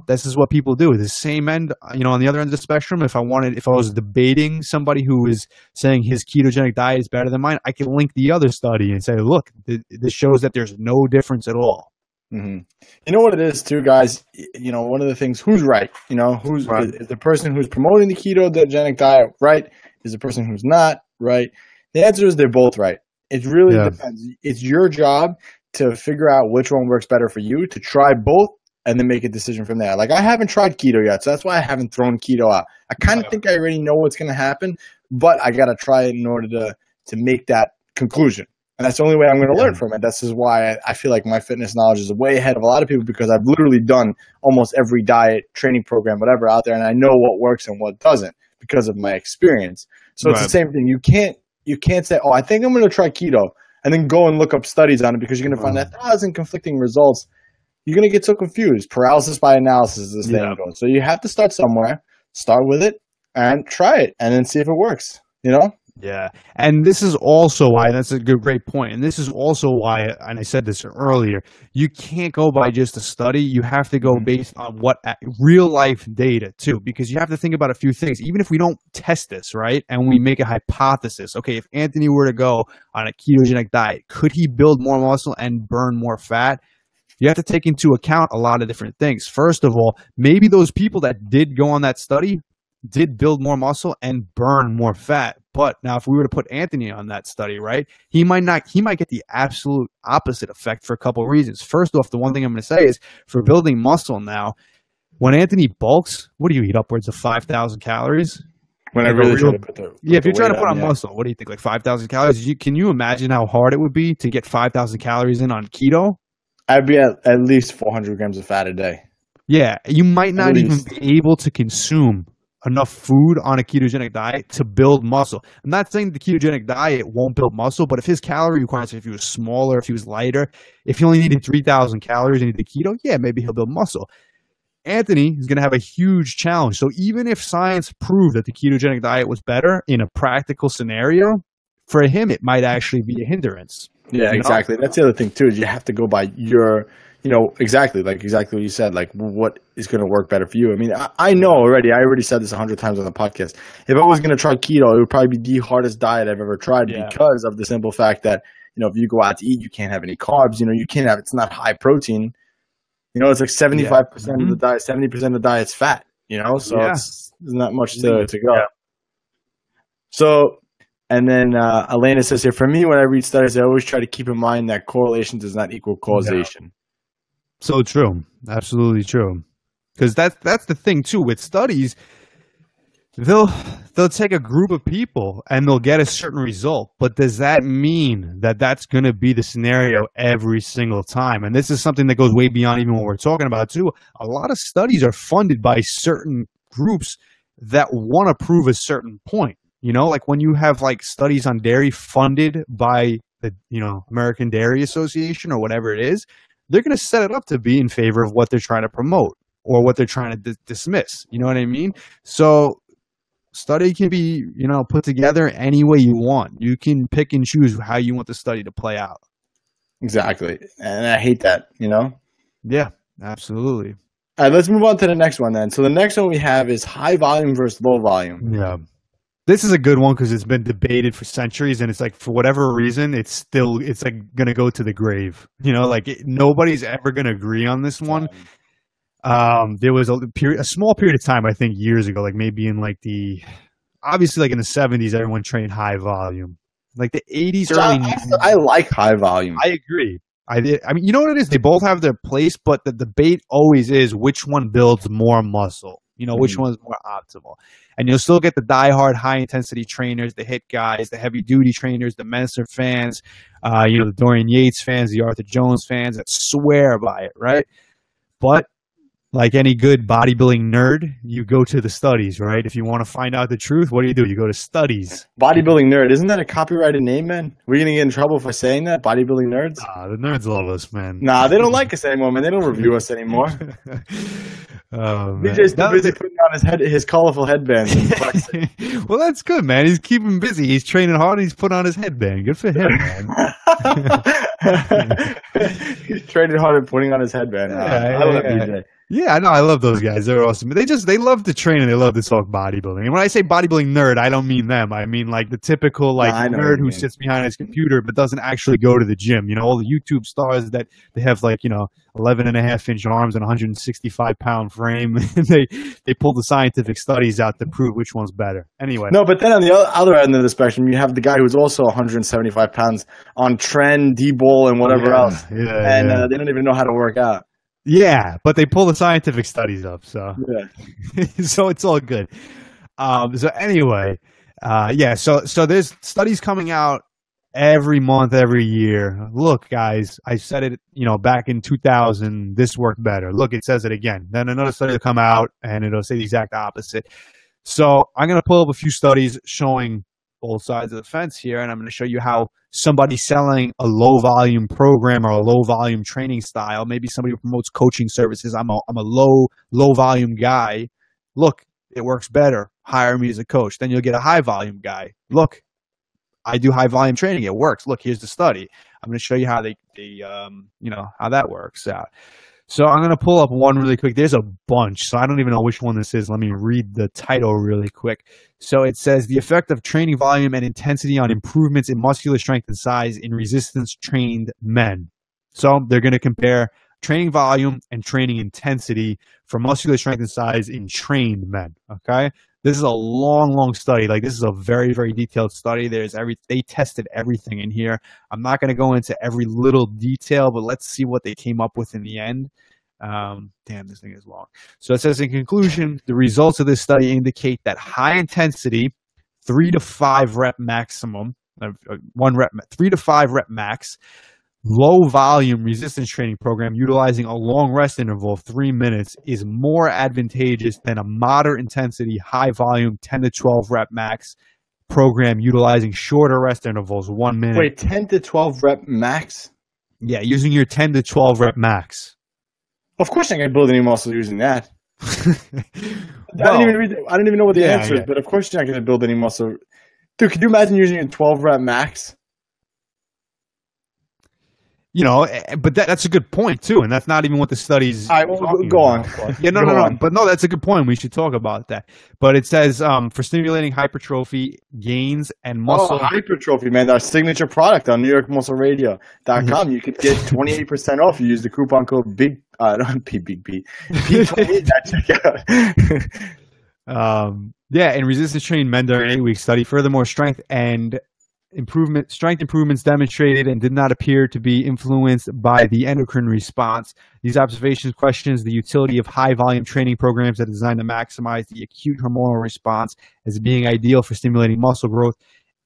This is what people do. The same end, on the other end of the spectrum, if I was debating somebody who is saying his ketogenic diet is better than mine, I can link the other study and say, look, this shows that there's no difference at all. Mm-hmm. You know what it is too, guys? One of the things, who's right? Who's right? Is the person who's promoting the ketogenic diet right? Is the person who's not right? The answer is they're both right. It really depends. It's your job to figure out which one works better for you, to try both, and then make a decision from there. Like, I haven't tried keto yet, so that's why I haven't thrown keto out. I kind of think I already know what's going to happen, but I got to try it in order to make that conclusion. And that's the only way I'm going to learn from it. This is why I feel like my fitness knowledge is way ahead of a lot of people, because I've literally done almost every diet, training program, whatever out there, and I know what works and what doesn't because of my experience. So it's the same thing. You can't say, oh, I think I'm going to try keto, and then go and look up studies on it, because you're going to find 1,000 conflicting results. You're going to get so confused. Paralysis by analysis, this thing goes. So you have to start somewhere, start with it, and try it, and then see if it works. Yeah. And this is also why, that's a great point. And this is also why, and I said this earlier, you can't go by just a study. You have to go based on what real life data too, because you have to think about a few things. Even if we don't test this, right, and we make a hypothesis, okay, if Anthony were to go on a ketogenic diet, could he build more muscle and burn more fat? You have to take into account a lot of different things. First of all, maybe those people that did go on that study did build more muscle and burn more fat. But now if we were to put Anthony on that study, right, he might get the absolute opposite effect for a couple of reasons. First off, the one thing I'm going to say is for building muscle now, when Anthony bulks, what do you eat? Upwards of 5,000 calories? When I really try to put the if you're trying to put on yeah. muscle, what do you think? Like 5,000 calories? Can you imagine how hard it would be to get 5,000 calories in on keto? I'd be at least 400 grams of fat a day. Yeah, you might not even be able to consume enough food on a ketogenic diet to build muscle. I'm not saying the ketogenic diet won't build muscle, but if his calorie requirements, if he was smaller, if he was lighter, if he only needed 3,000 calories and he did keto, yeah, maybe he'll build muscle. Anthony is going to have a huge challenge. So even if science proved that the ketogenic diet was better in a practical scenario, for him, it might actually be a hindrance. Yeah, exactly. That's the other thing too, is you have to go by your, exactly what you said, like what is going to work better for you. I mean, I know already, I already said this 100 times on the podcast. If I was going to try keto, it would probably be the hardest diet I've ever tried because of the simple fact that, if you go out to eat, you can't have any carbs, you can't have, it's not high protein. It's like 75% of the diet, 70% of the diet's fat, so there's not much to go. Yeah. So, and then Elena says here, for me, when I read studies, I always try to keep in mind that correlation does not equal causation. Yeah. So true. Absolutely true. Because that's the thing, too. With studies, they'll take a group of people and they'll get a certain result. But does that mean that that's going to be the scenario every single time? And this is something that goes way beyond even what we're talking about, too. A lot of studies are funded by certain groups that want to prove a certain point. Like when you have like studies on dairy funded by the, American Dairy Association or whatever it is, they're going to set it up to be in favor of what they're trying to promote or what they're trying to dismiss. You know what I mean? So study can be, put together any way you want. You can pick and choose how you want the study to play out. Exactly. And I hate that, Yeah, absolutely. All right, let's move on to the next one then. So the next one we have is high volume versus low volume. Yeah. This is a good one because it's been debated for centuries, and it's like for whatever reason, it's like going to go to the grave. Nobody's ever going to agree on this one. There was a small period of time, I think, years ago, like maybe in like obviously like in the 70s, everyone trained high volume. Like the 80s, early 90s. I like high volume. I agree. I mean, you know what it is? They both have their place, but the debate always is which one builds more muscle. Which one's more optimal. And you'll still get the diehard high-intensity trainers, the HIIT guys, the heavy-duty trainers, the Mensa fans, the Dorian Yates fans, the Arthur Jones fans that swear by it, right? But like any good bodybuilding nerd, you go to the studies, right? If you want to find out the truth, what do? You go to studies. Bodybuilding nerd. Isn't that a copyrighted name, man? We're going to get in trouble for saying that? Bodybuilding nerds? The nerds love us, man. Nah, they don't like us anymore, man. They don't review us anymore. Oh, BJ's too busy putting on his colorful headbands. Well, that's good, man. He's keeping busy. He's training hard and he's putting on his headband. Good for him, man. He's training hard and putting on his headband. I love BJ. Yeah, I know. I love those guys. They're awesome. They love to train and they love to talk bodybuilding. And when I say bodybuilding nerd, I don't mean them. I mean like the typical nerd who sits behind his computer but doesn't actually go to the gym. All the YouTube stars that they have 11.5-inch arms and 165-pound frame. And they pull the scientific studies out to prove which one's better. Anyway. No, but then on the other end of the spectrum, you have the guy who's also 175 pounds on Tren, D-Bol, and whatever else. They don't even know how to work out. Yeah, but they pull the scientific studies up, so so it's all good. So anyway, so there's studies coming out every month, every year. Look, guys, I said it, back in 2000, this worked better. Look, it says it again. Then another study will come out and it'll say the exact opposite. So I'm going to pull up a few studies showing both sides of the fence here, and I'm going to show you how somebody selling a low volume program or a low volume training style, maybe somebody who promotes coaching services, I'm a low volume guy. Look, it works better. Hire me as a coach. Then you'll get a high volume guy. Look, I do high volume training. It works. Look, here's the study. I'm going to show you how how that works out. So I'm going to pull up one really quick. There's a bunch, so I don't even know which one this is. Let me read the title really quick. So it says the effect of training volume and intensity on improvements in muscular strength and size in resistance trained men. So they're going to compare training volume and training intensity for muscular strength and size in trained men. Okay. This is a long study. Like, this is a very, very detailed study. They tested everything in here. I'm not going to go into every little detail, but let's see what they came up with in the end. Damn, this thing is long. So it says, in conclusion, the results of this study indicate that high intensity, 3 to 5 rep maximum, 3 to 5 rep max, low volume resistance training program utilizing a long rest interval of 3 minutes is more advantageous than a moderate intensity, high volume 10 to 12 rep max program utilizing shorter rest intervals, 1 minute. Wait, 10 to 12 rep max? Yeah, using your 10 to 12 rep max. Of course I can build any muscle using that. Well, I didn't even know what the answer is, but of course you're not going to build any muscle. Dude, could you imagine using a 12 rep max? You know, but that's a good point too, and that's not even what the study's. All right, well, go on. Yeah, no, but no, that's a good point. We should talk about that. But it says for stimulating hypertrophy gains and muscle. Oh, hypertrophy, man! Our signature product on NewYorkMuscleRadio.com. You could get 28% off. You use the coupon code Big P28 at checkout. Yeah, and resistance trained men during an 8-week study. Furthermore, strength improvements demonstrated and did not appear to be influenced by the endocrine response. These observations questions the utility of high-volume training programs that are designed to maximize the acute hormonal response as being ideal for stimulating muscle growth,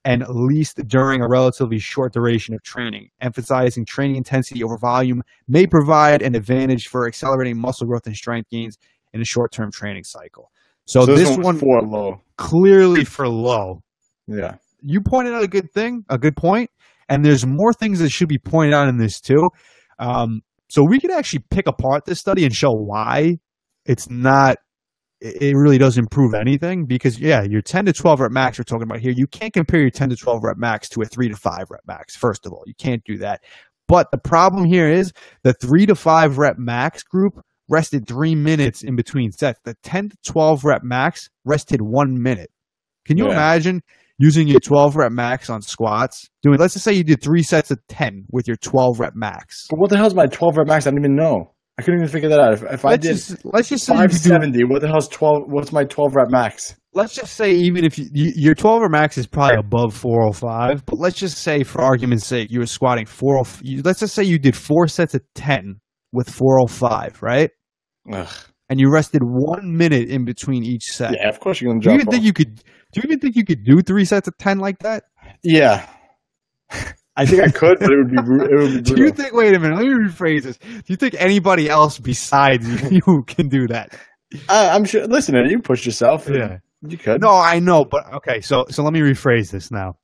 and at least during a relatively short duration of training. Emphasizing training intensity over volume may provide an advantage for accelerating muscle growth and strength gains in a short-term training cycle. So this one for low. Clearly for low. Yeah. You pointed out a good point, and there's more things that should be pointed out in this too. So we could actually pick apart this study and show why it really doesn't improve anything, because your 10 to 12 rep max we're talking about here, you can't compare your 10 to 12 rep max to a 3 to 5 rep max. First of all, you can't do that. But the problem here is the 3 to 5 rep max group rested 3 minutes in between sets. The 10 to 12 rep max rested 1 minute. Can you imagine using your 12 rep max on squats? Let's just say you did 3 sets of 10 with your 12 rep max. But what the hell is my 12 rep max? I didn't even know. I couldn't even figure that out. If I did let's just say 570, what the hell's 12? What's my 12 rep max? Let's just say even if your 12 rep max is probably above 405, but let's just say for argument's sake you were squatting 405. Let's just say you did 4 sets of 10 with 405, right? Ugh. And you rested 1 minute in between each set. Yeah, of course you're gonna jump. Do you even think you could do 3 sets of 10 like that? Yeah, I think I could, but it would be brutal. Do you think? Wait a minute. Let me rephrase this. Do you think anybody else besides you can do that? I'm sure. Listen, you push yourself. Yeah, you could. No, I know, but okay. So let me rephrase this now.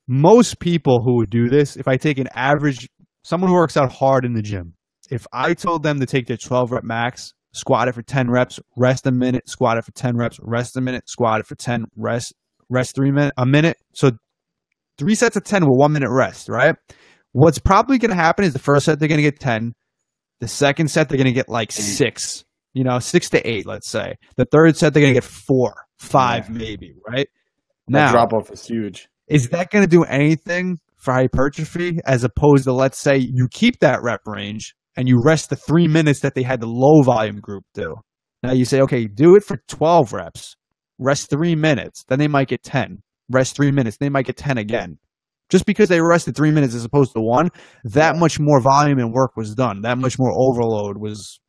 Most people who would do this, if I take an average, someone who works out hard in the gym, if I told them to take their 12 rep max, squat it for 10 reps, rest a minute, squat it for 10 reps, rest a minute, squat it for 10, rest 3 minutes, a minute. So 3 sets of 10 with 1 minute rest, right? What's probably going to happen is the first set they're going to get 10. The second set they're going to get like 6, 6 to 8, let's say. The third set they're going to get 4, 5 maybe, right? Now, drop off is huge. Is that going to do anything for hypertrophy as opposed to, let's say, you keep that rep range and you rest the 3 minutes that they had the low volume group do? Now you say, okay, do it for 12 reps, rest 3 minutes, then they might get 10. Rest 3 minutes, they might get 10 again. Just because they rested 3 minutes as opposed to 1, that much more volume and work was done. That much more overload was,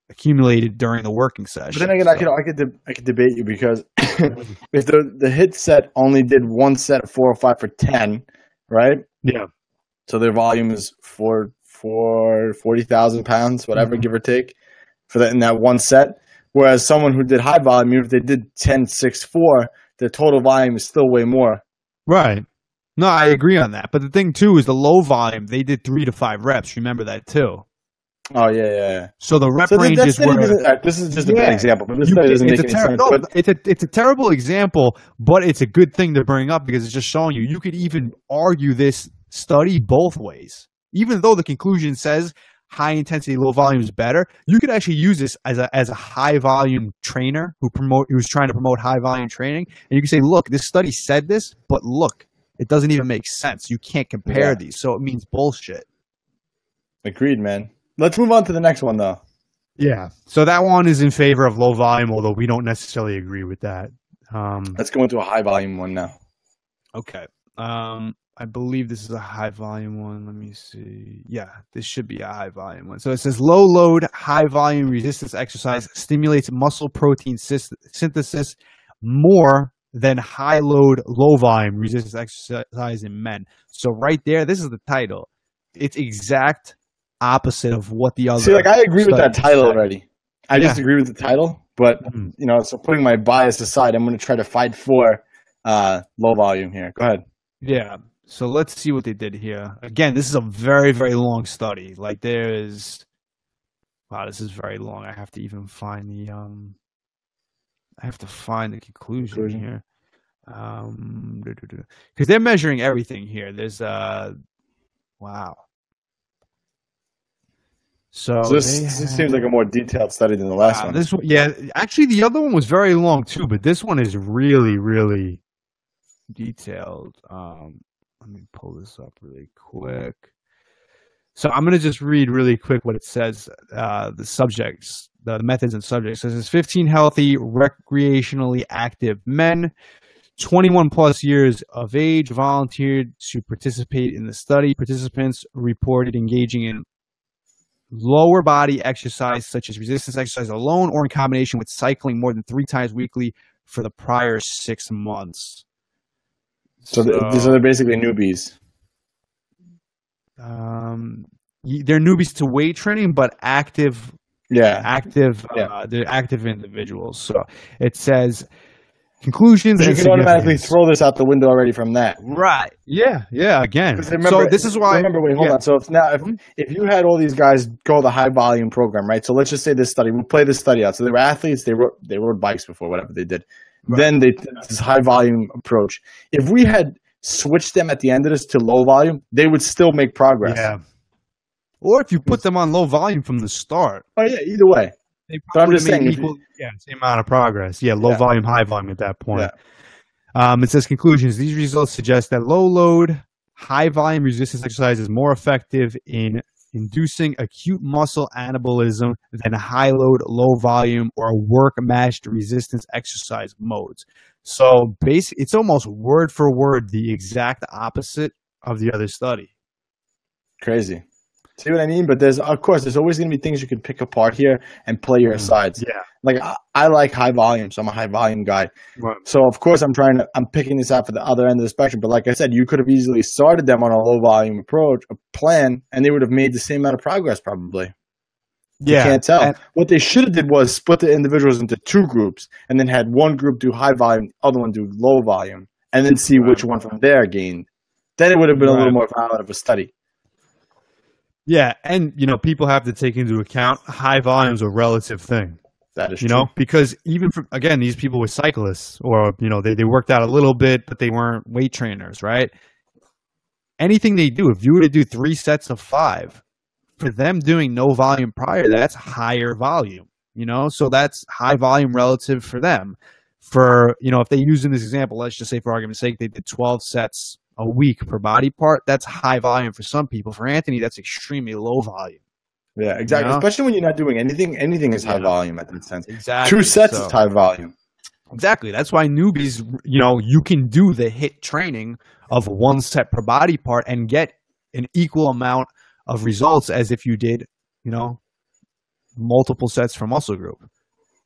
accumulated during the working session. But then again, I could debate you, because if the hit set only did 1 set of 405 for 10, right? Yeah. So their volume is for 40,000 pounds, whatever, give or take, for that in that 1 set. Whereas someone who did high volume, if they did 10, 6, 4, their total volume is still way more. Right. No, I agree on that. But the thing too is the low volume, they did 3 to 5 reps. Remember that too. Oh yeah. So the rep So range that is study where. doesn't. This is just a bad example, but this study doesn't make any sense. No, But it's a terrible example, but it's a good thing to bring up because it's just showing you could even argue this study both ways. Even though the conclusion says high intensity, low volume is better, you could actually use this as a high volume trainer who's trying to promote high volume training, and you can say, look, this study said this, but look, it doesn't even make sense. You can't compare these, so it means bullshit. Agreed, man. Let's move on to the next one, though. Yeah. So that one is in favor of low volume, although we don't necessarily agree with that. Let's go into a high volume one now. Okay. I believe this is a high volume one. Let me see. Yeah, this should be a high volume one. So it says low load, high volume resistance exercise stimulates muscle protein synthesis more than high load, low volume resistance exercise in men. So right there, this is the title. It's exact opposite of what the other. See, like I agree with that title already. I disagree with the title, but so putting my bias aside, I'm going to try to fight for low volume here. Go ahead. Yeah. So let's see what they did here. Again, this is a very, very long study. Like this is very long. I have to even find the conclusion here. Because they're measuring everything here. There's wow. So this seems like a more detailed study than the last one. This one, yeah, actually the other one was very long too, but this one is really, really detailed. Let me pull this up really quick. So I'm going to just read really quick what it says. The subjects, the methods and subjects. It says 15 healthy, recreationally active men, 21 plus years of age, volunteered to participate in the study. Participants reported engaging in lower body exercise, such as resistance exercise alone or in combination with cycling more than 3 times weekly for the prior 6 months. So they're basically newbies. They're newbies to weight training, but active. Yeah, active. Yeah. They're active individuals. So it says conclusions. You can automatically throw this out the window already from that. Right. Yeah. Again. Remember, so this is why. Remember, wait, hold on. So if you had all these guys go the high volume program, right? So let's just say this study. We'll play this study out. So they were athletes. They rode bikes before, whatever they did. Right. Then they did this high volume approach. If we had switched them at the end of this to low volume, they would still make progress. Yeah. Or if you put them on low volume from the start. Oh yeah, either way. They probably I'm just saying same amount of progress. Yeah, low volume, high volume at that point. Yeah. It says conclusions. These results suggest that low load, high volume resistance exercise is more effective in inducing acute muscle anabolism than high load, low volume, or work matched resistance exercise modes. So basically, it's almost word for word the exact opposite of the other study. Crazy. See what I mean? But there's always going to be things you can pick apart here and play your sides. Yeah. Like I like high volume, so I'm a high volume guy. Right. So of course I'm picking this out for the other end of the spectrum. But like I said, you could have easily started them on a low volume approach, a plan, and they would have made the same amount of progress probably. Yeah. You can't tell. What they should have did was split the individuals into 2 groups and then had one group do high volume, other one do low volume, and then see which one from there gained. Then it would have been a little more valid of a study. Yeah, and people have to take into account high volume is a relative thing. That is true. Because even again, these people were cyclists, or they worked out a little bit, but they weren't weight trainers, right? Anything they do, if you were to do 3 sets of 5, for them doing no volume prior, that's higher volume. So that's high volume relative for them. For if they use in this example, let's just say for argument's sake, they did 12 sets a week per body part, that's high volume for some people. For Anthony, that's extremely low volume. Yeah, exactly. Especially when you're not doing anything. Anything is high volume at that sense. Exactly. 2 sets is high volume. Exactly. That's why newbies, you can do the HIIT training of 1 set per body part and get an equal amount of results as if you did, multiple sets for muscle group.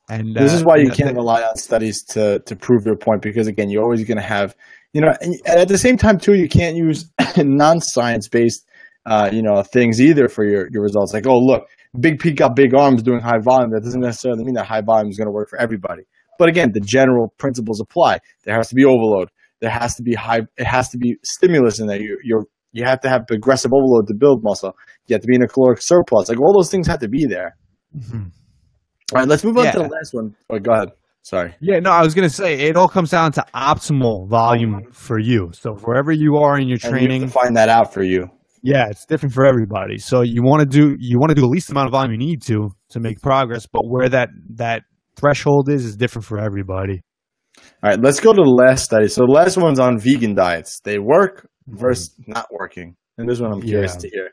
And this is why you can't rely on studies to prove your point, because again, you're always going to have, and at the same time too, you can't use non-science based, things either for your results. Like, oh, look, Big Pete got big arms doing high volume. That doesn't necessarily mean that high volume is going to work for everybody. But again, the general principles apply. There has to be overload. There has to be it has to be stimulus in there. You're You have to have aggressive overload to build muscle. You have to be in a caloric surplus. Like all those things have to be there. Mm-hmm. All right, let's move on to the last one. Oh, go ahead. Sorry. Yeah, no, I was going to say it all comes down to optimal volume for you. So wherever you are in your training, and you have to find that out for you. Yeah, it's different for everybody. So you want to do the least amount of volume you need to make progress, but where that threshold is different for everybody. All right, let's go to the last study. So the last one's on vegan diets. They work versus not working. And this one I'm curious to hear.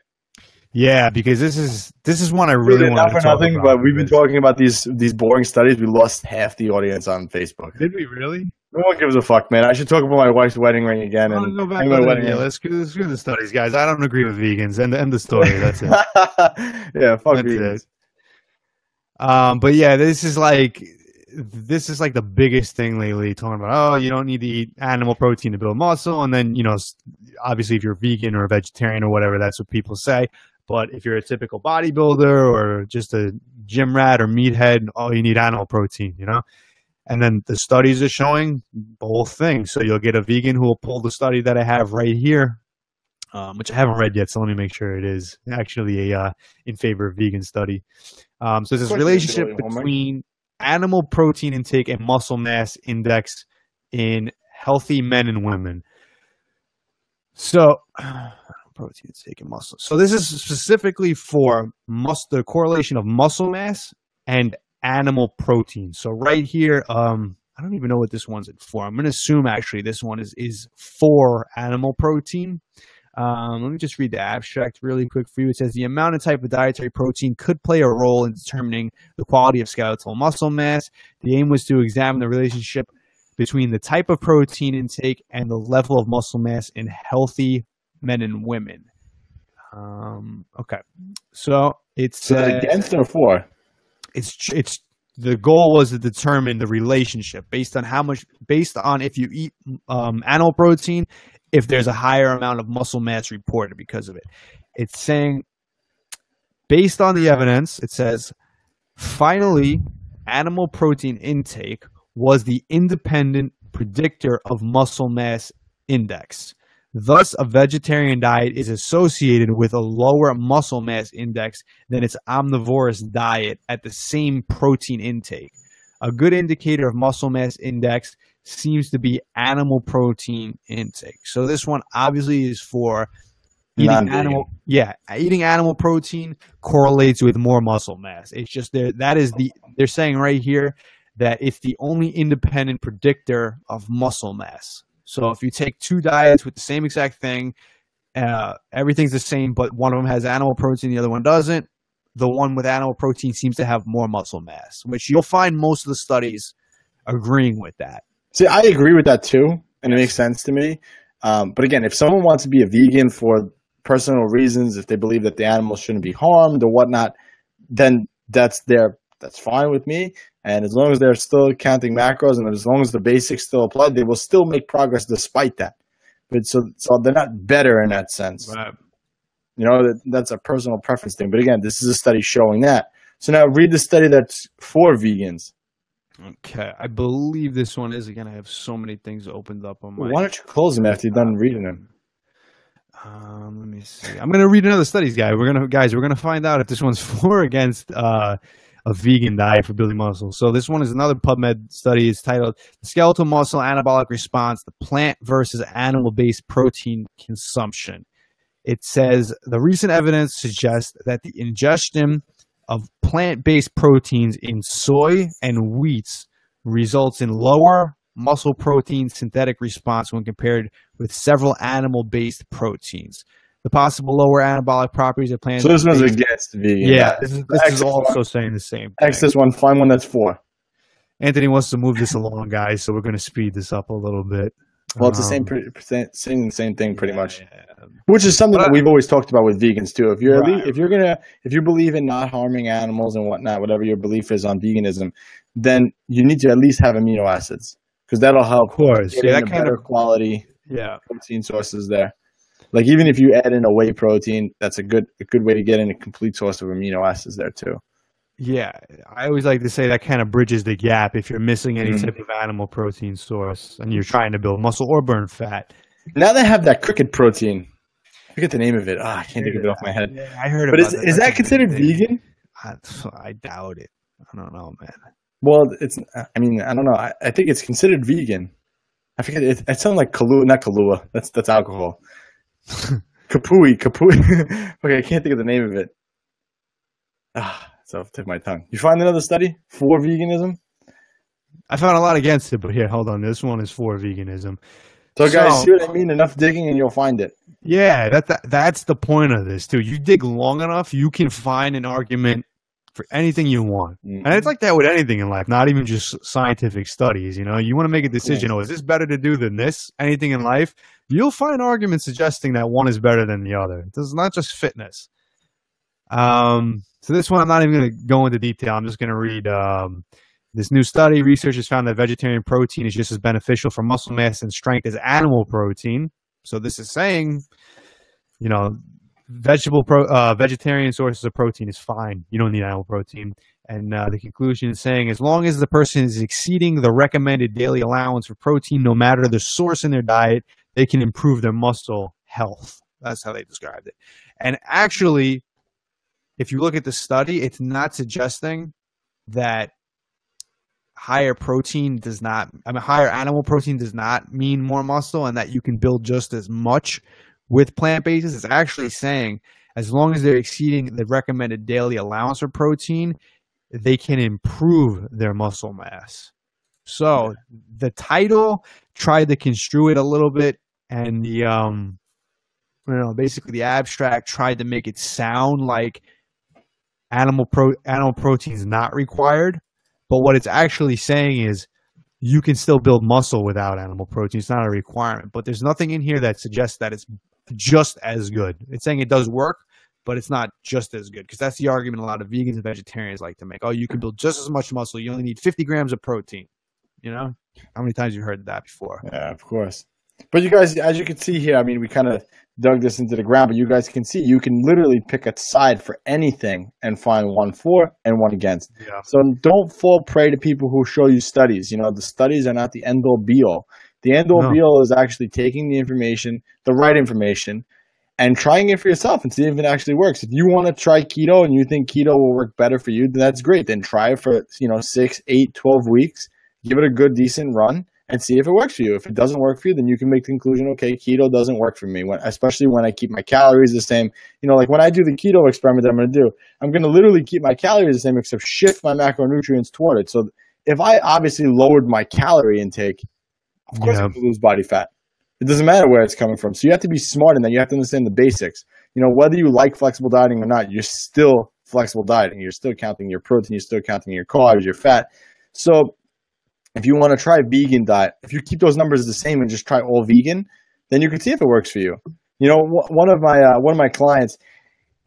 Yeah, because this is one I really want to talk about. But we've been talking about these boring studies. We lost half the audience on Facebook. Did we really? No one gives a fuck, man. I should talk about my wife's wedding ring again. And go back my wedding ring. Let's do the studies, guys. I don't agree with vegans. End the story. That's it. Yeah, fuck vegans. But yeah, this is like the biggest thing lately. Talking about, you don't need to eat animal protein to build muscle, and then obviously if you're vegan or a vegetarian or whatever, that's what people say. But if you're a typical bodybuilder or just a gym rat or meathead, you need animal protein, And then the studies are showing both things. So you'll get a vegan who will pull the study that I have right here, which I haven't read yet. So let me make sure it is actually a in favor of vegan study. So there's this relationship between animal protein intake and muscle mass index in healthy men and women. So protein intake and muscle. So this is specifically for the correlation of muscle mass and animal protein. So right here, I don't even know what this one's for. I'm going to assume actually this one is for animal protein. Let me just read the abstract really quick for you. It says the amount and type of dietary protein could play a role in determining the quality of skeletal muscle mass. The aim was to examine the relationship between the type of protein intake and the level of muscle mass in healthy men and women. Okay. So it's against or for? It's the goal was to determine the relationship based on if you eat animal protein, if there's a higher amount of muscle mass reported because of it. It's saying, based on the evidence, it says, finally, animal protein intake was the independent predictor of muscle mass index. Thus, a vegetarian diet is associated with a lower muscle mass index than its omnivorous diet at the same protein intake. A good indicator of muscle mass index seems to be animal protein intake. So this one obviously is for eating animal. Yeah, eating animal protein correlates with more muscle mass. It's just they're saying right here that it's the only independent predictor of muscle mass. So if you take two diets with the same exact thing, everything's the same, but one of them has animal protein, the other one doesn't. The one with animal protein seems to have more muscle mass, which you'll find most of the studies agreeing with that. See, I agree with that too, and it makes sense to me. But again, if someone wants to be a vegan for personal reasons, if they believe that the animals shouldn't be harmed or whatnot, then that's fine with me. And as long as they're still counting macros and as long as the basics still apply, they will still make progress despite that. But so they're not better in that sense. Right. That's a personal preference thing. But again, this is a study showing that. So now read the study that's for vegans. Okay. I believe this one is. Again, I have so many things opened up on my... Why don't you close them after you're done reading them? Let me see. I'm going to read another studies guide. We're going to find out if this one's for or against a vegan diet for building muscle. So this one is another PubMed study. It's titled "The Skeletal Muscle Anabolic Response: The Plant versus Animal-Based Protein Consumption." It says the recent evidence suggests that the ingestion of plant-based proteins in soy and wheats results in lower muscle protein synthetic response when compared with several animal-based proteins. The possible lower anabolic properties of plants. So this one's against vegan. Yeah, this is also saying the same thing. X this one, find one that's for. Anthony wants to move this along, guys, so we're going to speed this up a little bit. Well, it's the same thing pretty much, which is something that we've always talked about with vegans too. If you believe in not harming animals and whatnot, whatever your belief is on veganism, then you need to at least have amino acids because that'll help. Of course, that kind of quality. Protein sources there. Like even if you add in a whey protein, that's a good way to get in a complete source of amino acids there too. Yeah, I always like to say that kind of bridges the gap if you're missing any type of animal protein source and you're trying to build muscle or burn fat. Now they have that cricket protein. I forget the name of it. I can't think of it off my head. Yeah, I heard But about that. is that considered vegan? I doubt it. I don't know, man. Well, I mean, I don't know. I think it's considered vegan. I forget. It sounds like Kahlua, not Kahlua. That's alcohol. Kapui. Okay, I can't think of the name of it. It's off the tip of my tongue. You find another study for veganism? I found a lot against it, but here, hold on. This one is for veganism. So guys, see what I mean? Enough digging and you'll find it. Yeah, that's the point of this, too. You dig long enough, you can find an argument for anything you want. Mm-hmm. And it's like that with anything in life, not even just scientific studies. You know, you want to make a decision, is this better to do than this? Anything in life, you'll find arguments suggesting that one is better than the other. This is not just fitness. So this one, I'm not even going to go into detail. I'm just going to read this new study. Researchers found that vegetarian protein is just as beneficial for muscle mass and strength as animal protein. So this is saying, you know, vegetarian sources of protein is fine. You don't need animal protein. And the conclusion is saying, as long as the person is exceeding the recommended daily allowance for protein, no matter the source in their diet, they can improve their muscle health. That's how they described it. And actually, if you look at the study, it's not suggesting that higher animal protein does not mean more muscle and that you can build just as much with plant-based. It's actually saying as long as they're exceeding the recommended daily allowance of protein, they can improve their muscle mass. So the title tried to construe it a little bit, and the basically the abstract tried to make it sound like animal protein is not required. But what it's actually saying is you can still build muscle without animal protein. It's not a requirement. But there's nothing in here that suggests that it's just as good. It's saying it does work, but it's not just as good. Because that's the argument a lot of vegans and vegetarians like to make. Oh, you can build just as much muscle. You only need 50 grams of protein. You know? How many times have you heard that before? Yeah, of course. But you guys, as you can see here, I mean, we kind of dug this into the ground, but you guys can see you can literally pick a side for anything and find one for and one against. Yeah. So don't fall prey to people who show you studies. You know, the studies are not the end-all be-all. The end-all be-all is actually taking the information, the right information, and trying it for yourself and see if it actually works. If you want to try keto and you think keto will work better for you, then that's great. Then try it for 6, 8, 12 weeks. Give it a good, decent run. And see if it works for you. If it doesn't work for you, then you can make the conclusion, okay, keto doesn't work for me, especially when I keep my calories the same. You know, like when I do the keto experiment that I'm going to do, I'm going to literally keep my calories the same except shift my macronutrients toward it. So if I obviously lowered my calorie intake, of course I'm going to lose body fat. It doesn't matter where it's coming from. So you have to be smart in that. You have to understand the basics. You know, whether you like flexible dieting or not, you're still flexible dieting. You're still counting your protein. You're still counting your carbs, your fat. So if you want to try a vegan diet, if you keep those numbers the same and just try all vegan, then you can see if it works for you. You know, one of my clients,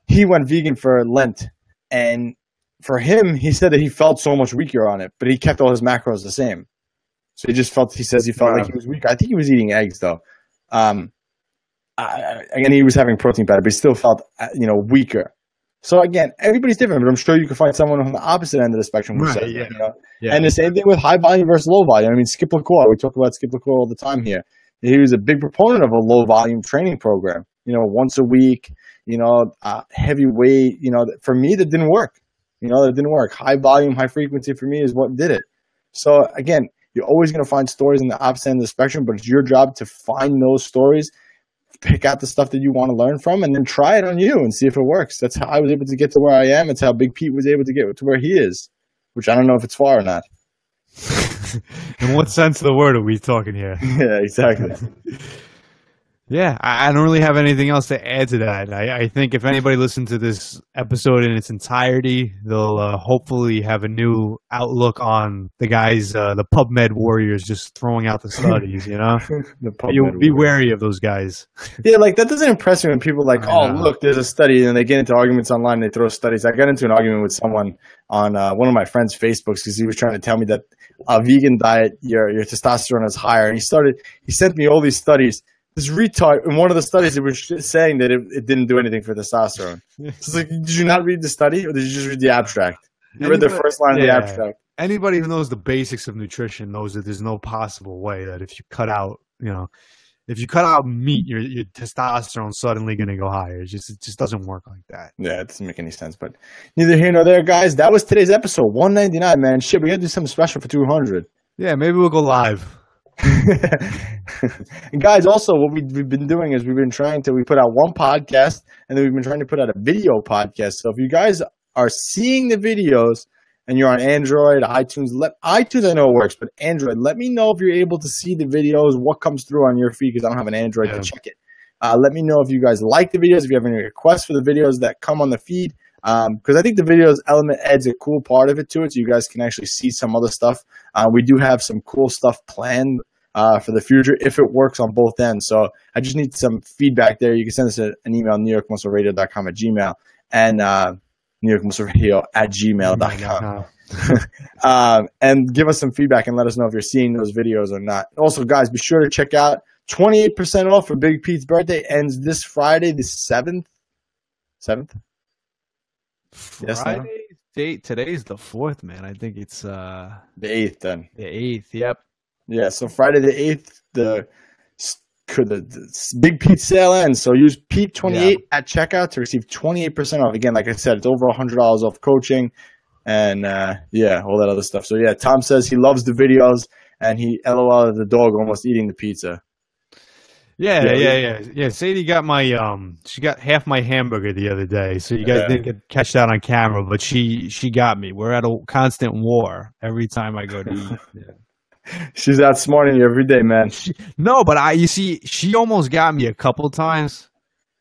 he went vegan for Lent, and for him, he said that he felt so much weaker on it, but he kept all his macros the same. So he felt like he was weak. I think he was eating eggs though. Again, he was having protein powder, but he still felt weaker. So again, everybody's different, but I'm sure you can find someone on the opposite end of the spectrum. Right, yeah. Yeah. And the same thing with high volume versus low volume. I mean, Skip LaCour, we talk about Skip LaCour all the time here. He was a big proponent of a low volume training program, once a week, heavy weight, for me, that didn't work. That didn't work. High volume, high frequency for me is what did it. So again, you're always going to find stories on the opposite end of the spectrum, but it's your job to find those stories, pick out the stuff that you want to learn from, and then try it on you and see if it works. That's how I was able to get to where I am. It's how Big Pete was able to get to where he is, which I don't know if it's far or not. In what sense of the word are we talking here? Yeah, exactly. Yeah, I don't really have anything else to add to that. I think if anybody listened to this episode in its entirety, they'll hopefully have a new outlook on the guys, the PubMed warriors, just throwing out the studies, You'll be wary of those guys. Yeah, like that doesn't impress me when people are like, look, there's a study, and they get into arguments online, they throw studies. I got into an argument with someone on one of my friend's Facebooks because he was trying to tell me that a vegan diet, your testosterone is higher. And he sent me all these studies. This retard, in one of the studies, it was saying that it didn't do anything for testosterone. So it's like, did you not read the study, or did you just read the abstract? You read the first line of the abstract. Anybody who knows the basics of nutrition knows that there's no possible way that if you cut out, if you cut out meat, your testosterone's suddenly going to go higher. It just doesn't work like that. Yeah, it doesn't make any sense. But neither here nor there, guys. That was today's episode 199, man. Shit, we got to do something special for 200. Yeah, maybe we'll go live. And guys, also what we've been doing is we put out one podcast, and then we've been trying to put out a video podcast. So if you guys are seeing the videos and you're on Android, iTunes, iTunes I know it works, but Android, let me know if you're able to see the videos, what comes through on your feed, because I don't have an Android to check it. Let me know if you guys like the videos, if you have any requests for the videos that come on the feed, because I think the videos element adds a cool part of it to it, so you guys can actually see some other stuff. We do have some cool stuff planned for the future if it works on both ends. So I just need some feedback there. You can send us an email, NewYorkMuscleRadio.com at Gmail, and NewYorkMuscleRadio@gmail.com. And give us some feedback and let us know if you're seeing those videos or not. Also, guys, be sure to check out 28% off for Big Pete's birthday. Ends this Friday, the 7th. 7th? Friday date. Today's the 4th, man. I think it's the 8th then. The 8th, yep. Yeah, so Friday the 8th, the Big Pete sale ends. So use Pete28 at checkout to receive 28% off. Again, like I said, it's over $100 off coaching and all that other stuff. So yeah, Tom says he loves the videos and he LOL at the dog almost eating the pizza. Yeah. Sadie got she got half my hamburger the other day, so you guys didn't catch that on camera, but she got me. We're at a constant war every time I go to eat. Yeah. She's outsmarting you every day, man. No, but you see, she almost got me a couple times,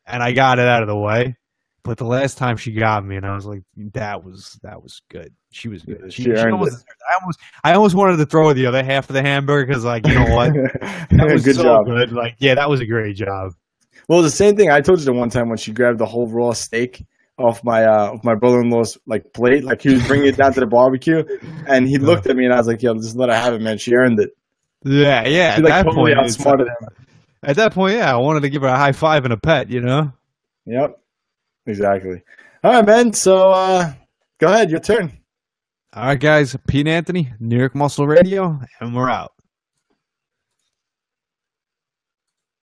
and I got it out of the way. But the last time she got me, and I was like, that was good. She was good. She almost deserved it. I almost wanted to throw her the other half of the hamburger because, like, you know what? That was good so job. good. Like, yeah, that was a great job. Well, the same thing I told you the one time when she grabbed the whole raw steak off my brother-in-law's like plate, like he was bringing it down to the barbecue, and he looked at me and I was like, "Yo, just let her have it, man. She earned it." Yeah. She, At like, that totally point, outsmarted him. At that point, I wanted to give her a high five and a pet. You know. Yep. Exactly. All right, man. So go ahead, your turn. All right, guys. Pete and Anthony, New York Muscle Radio, and we're out.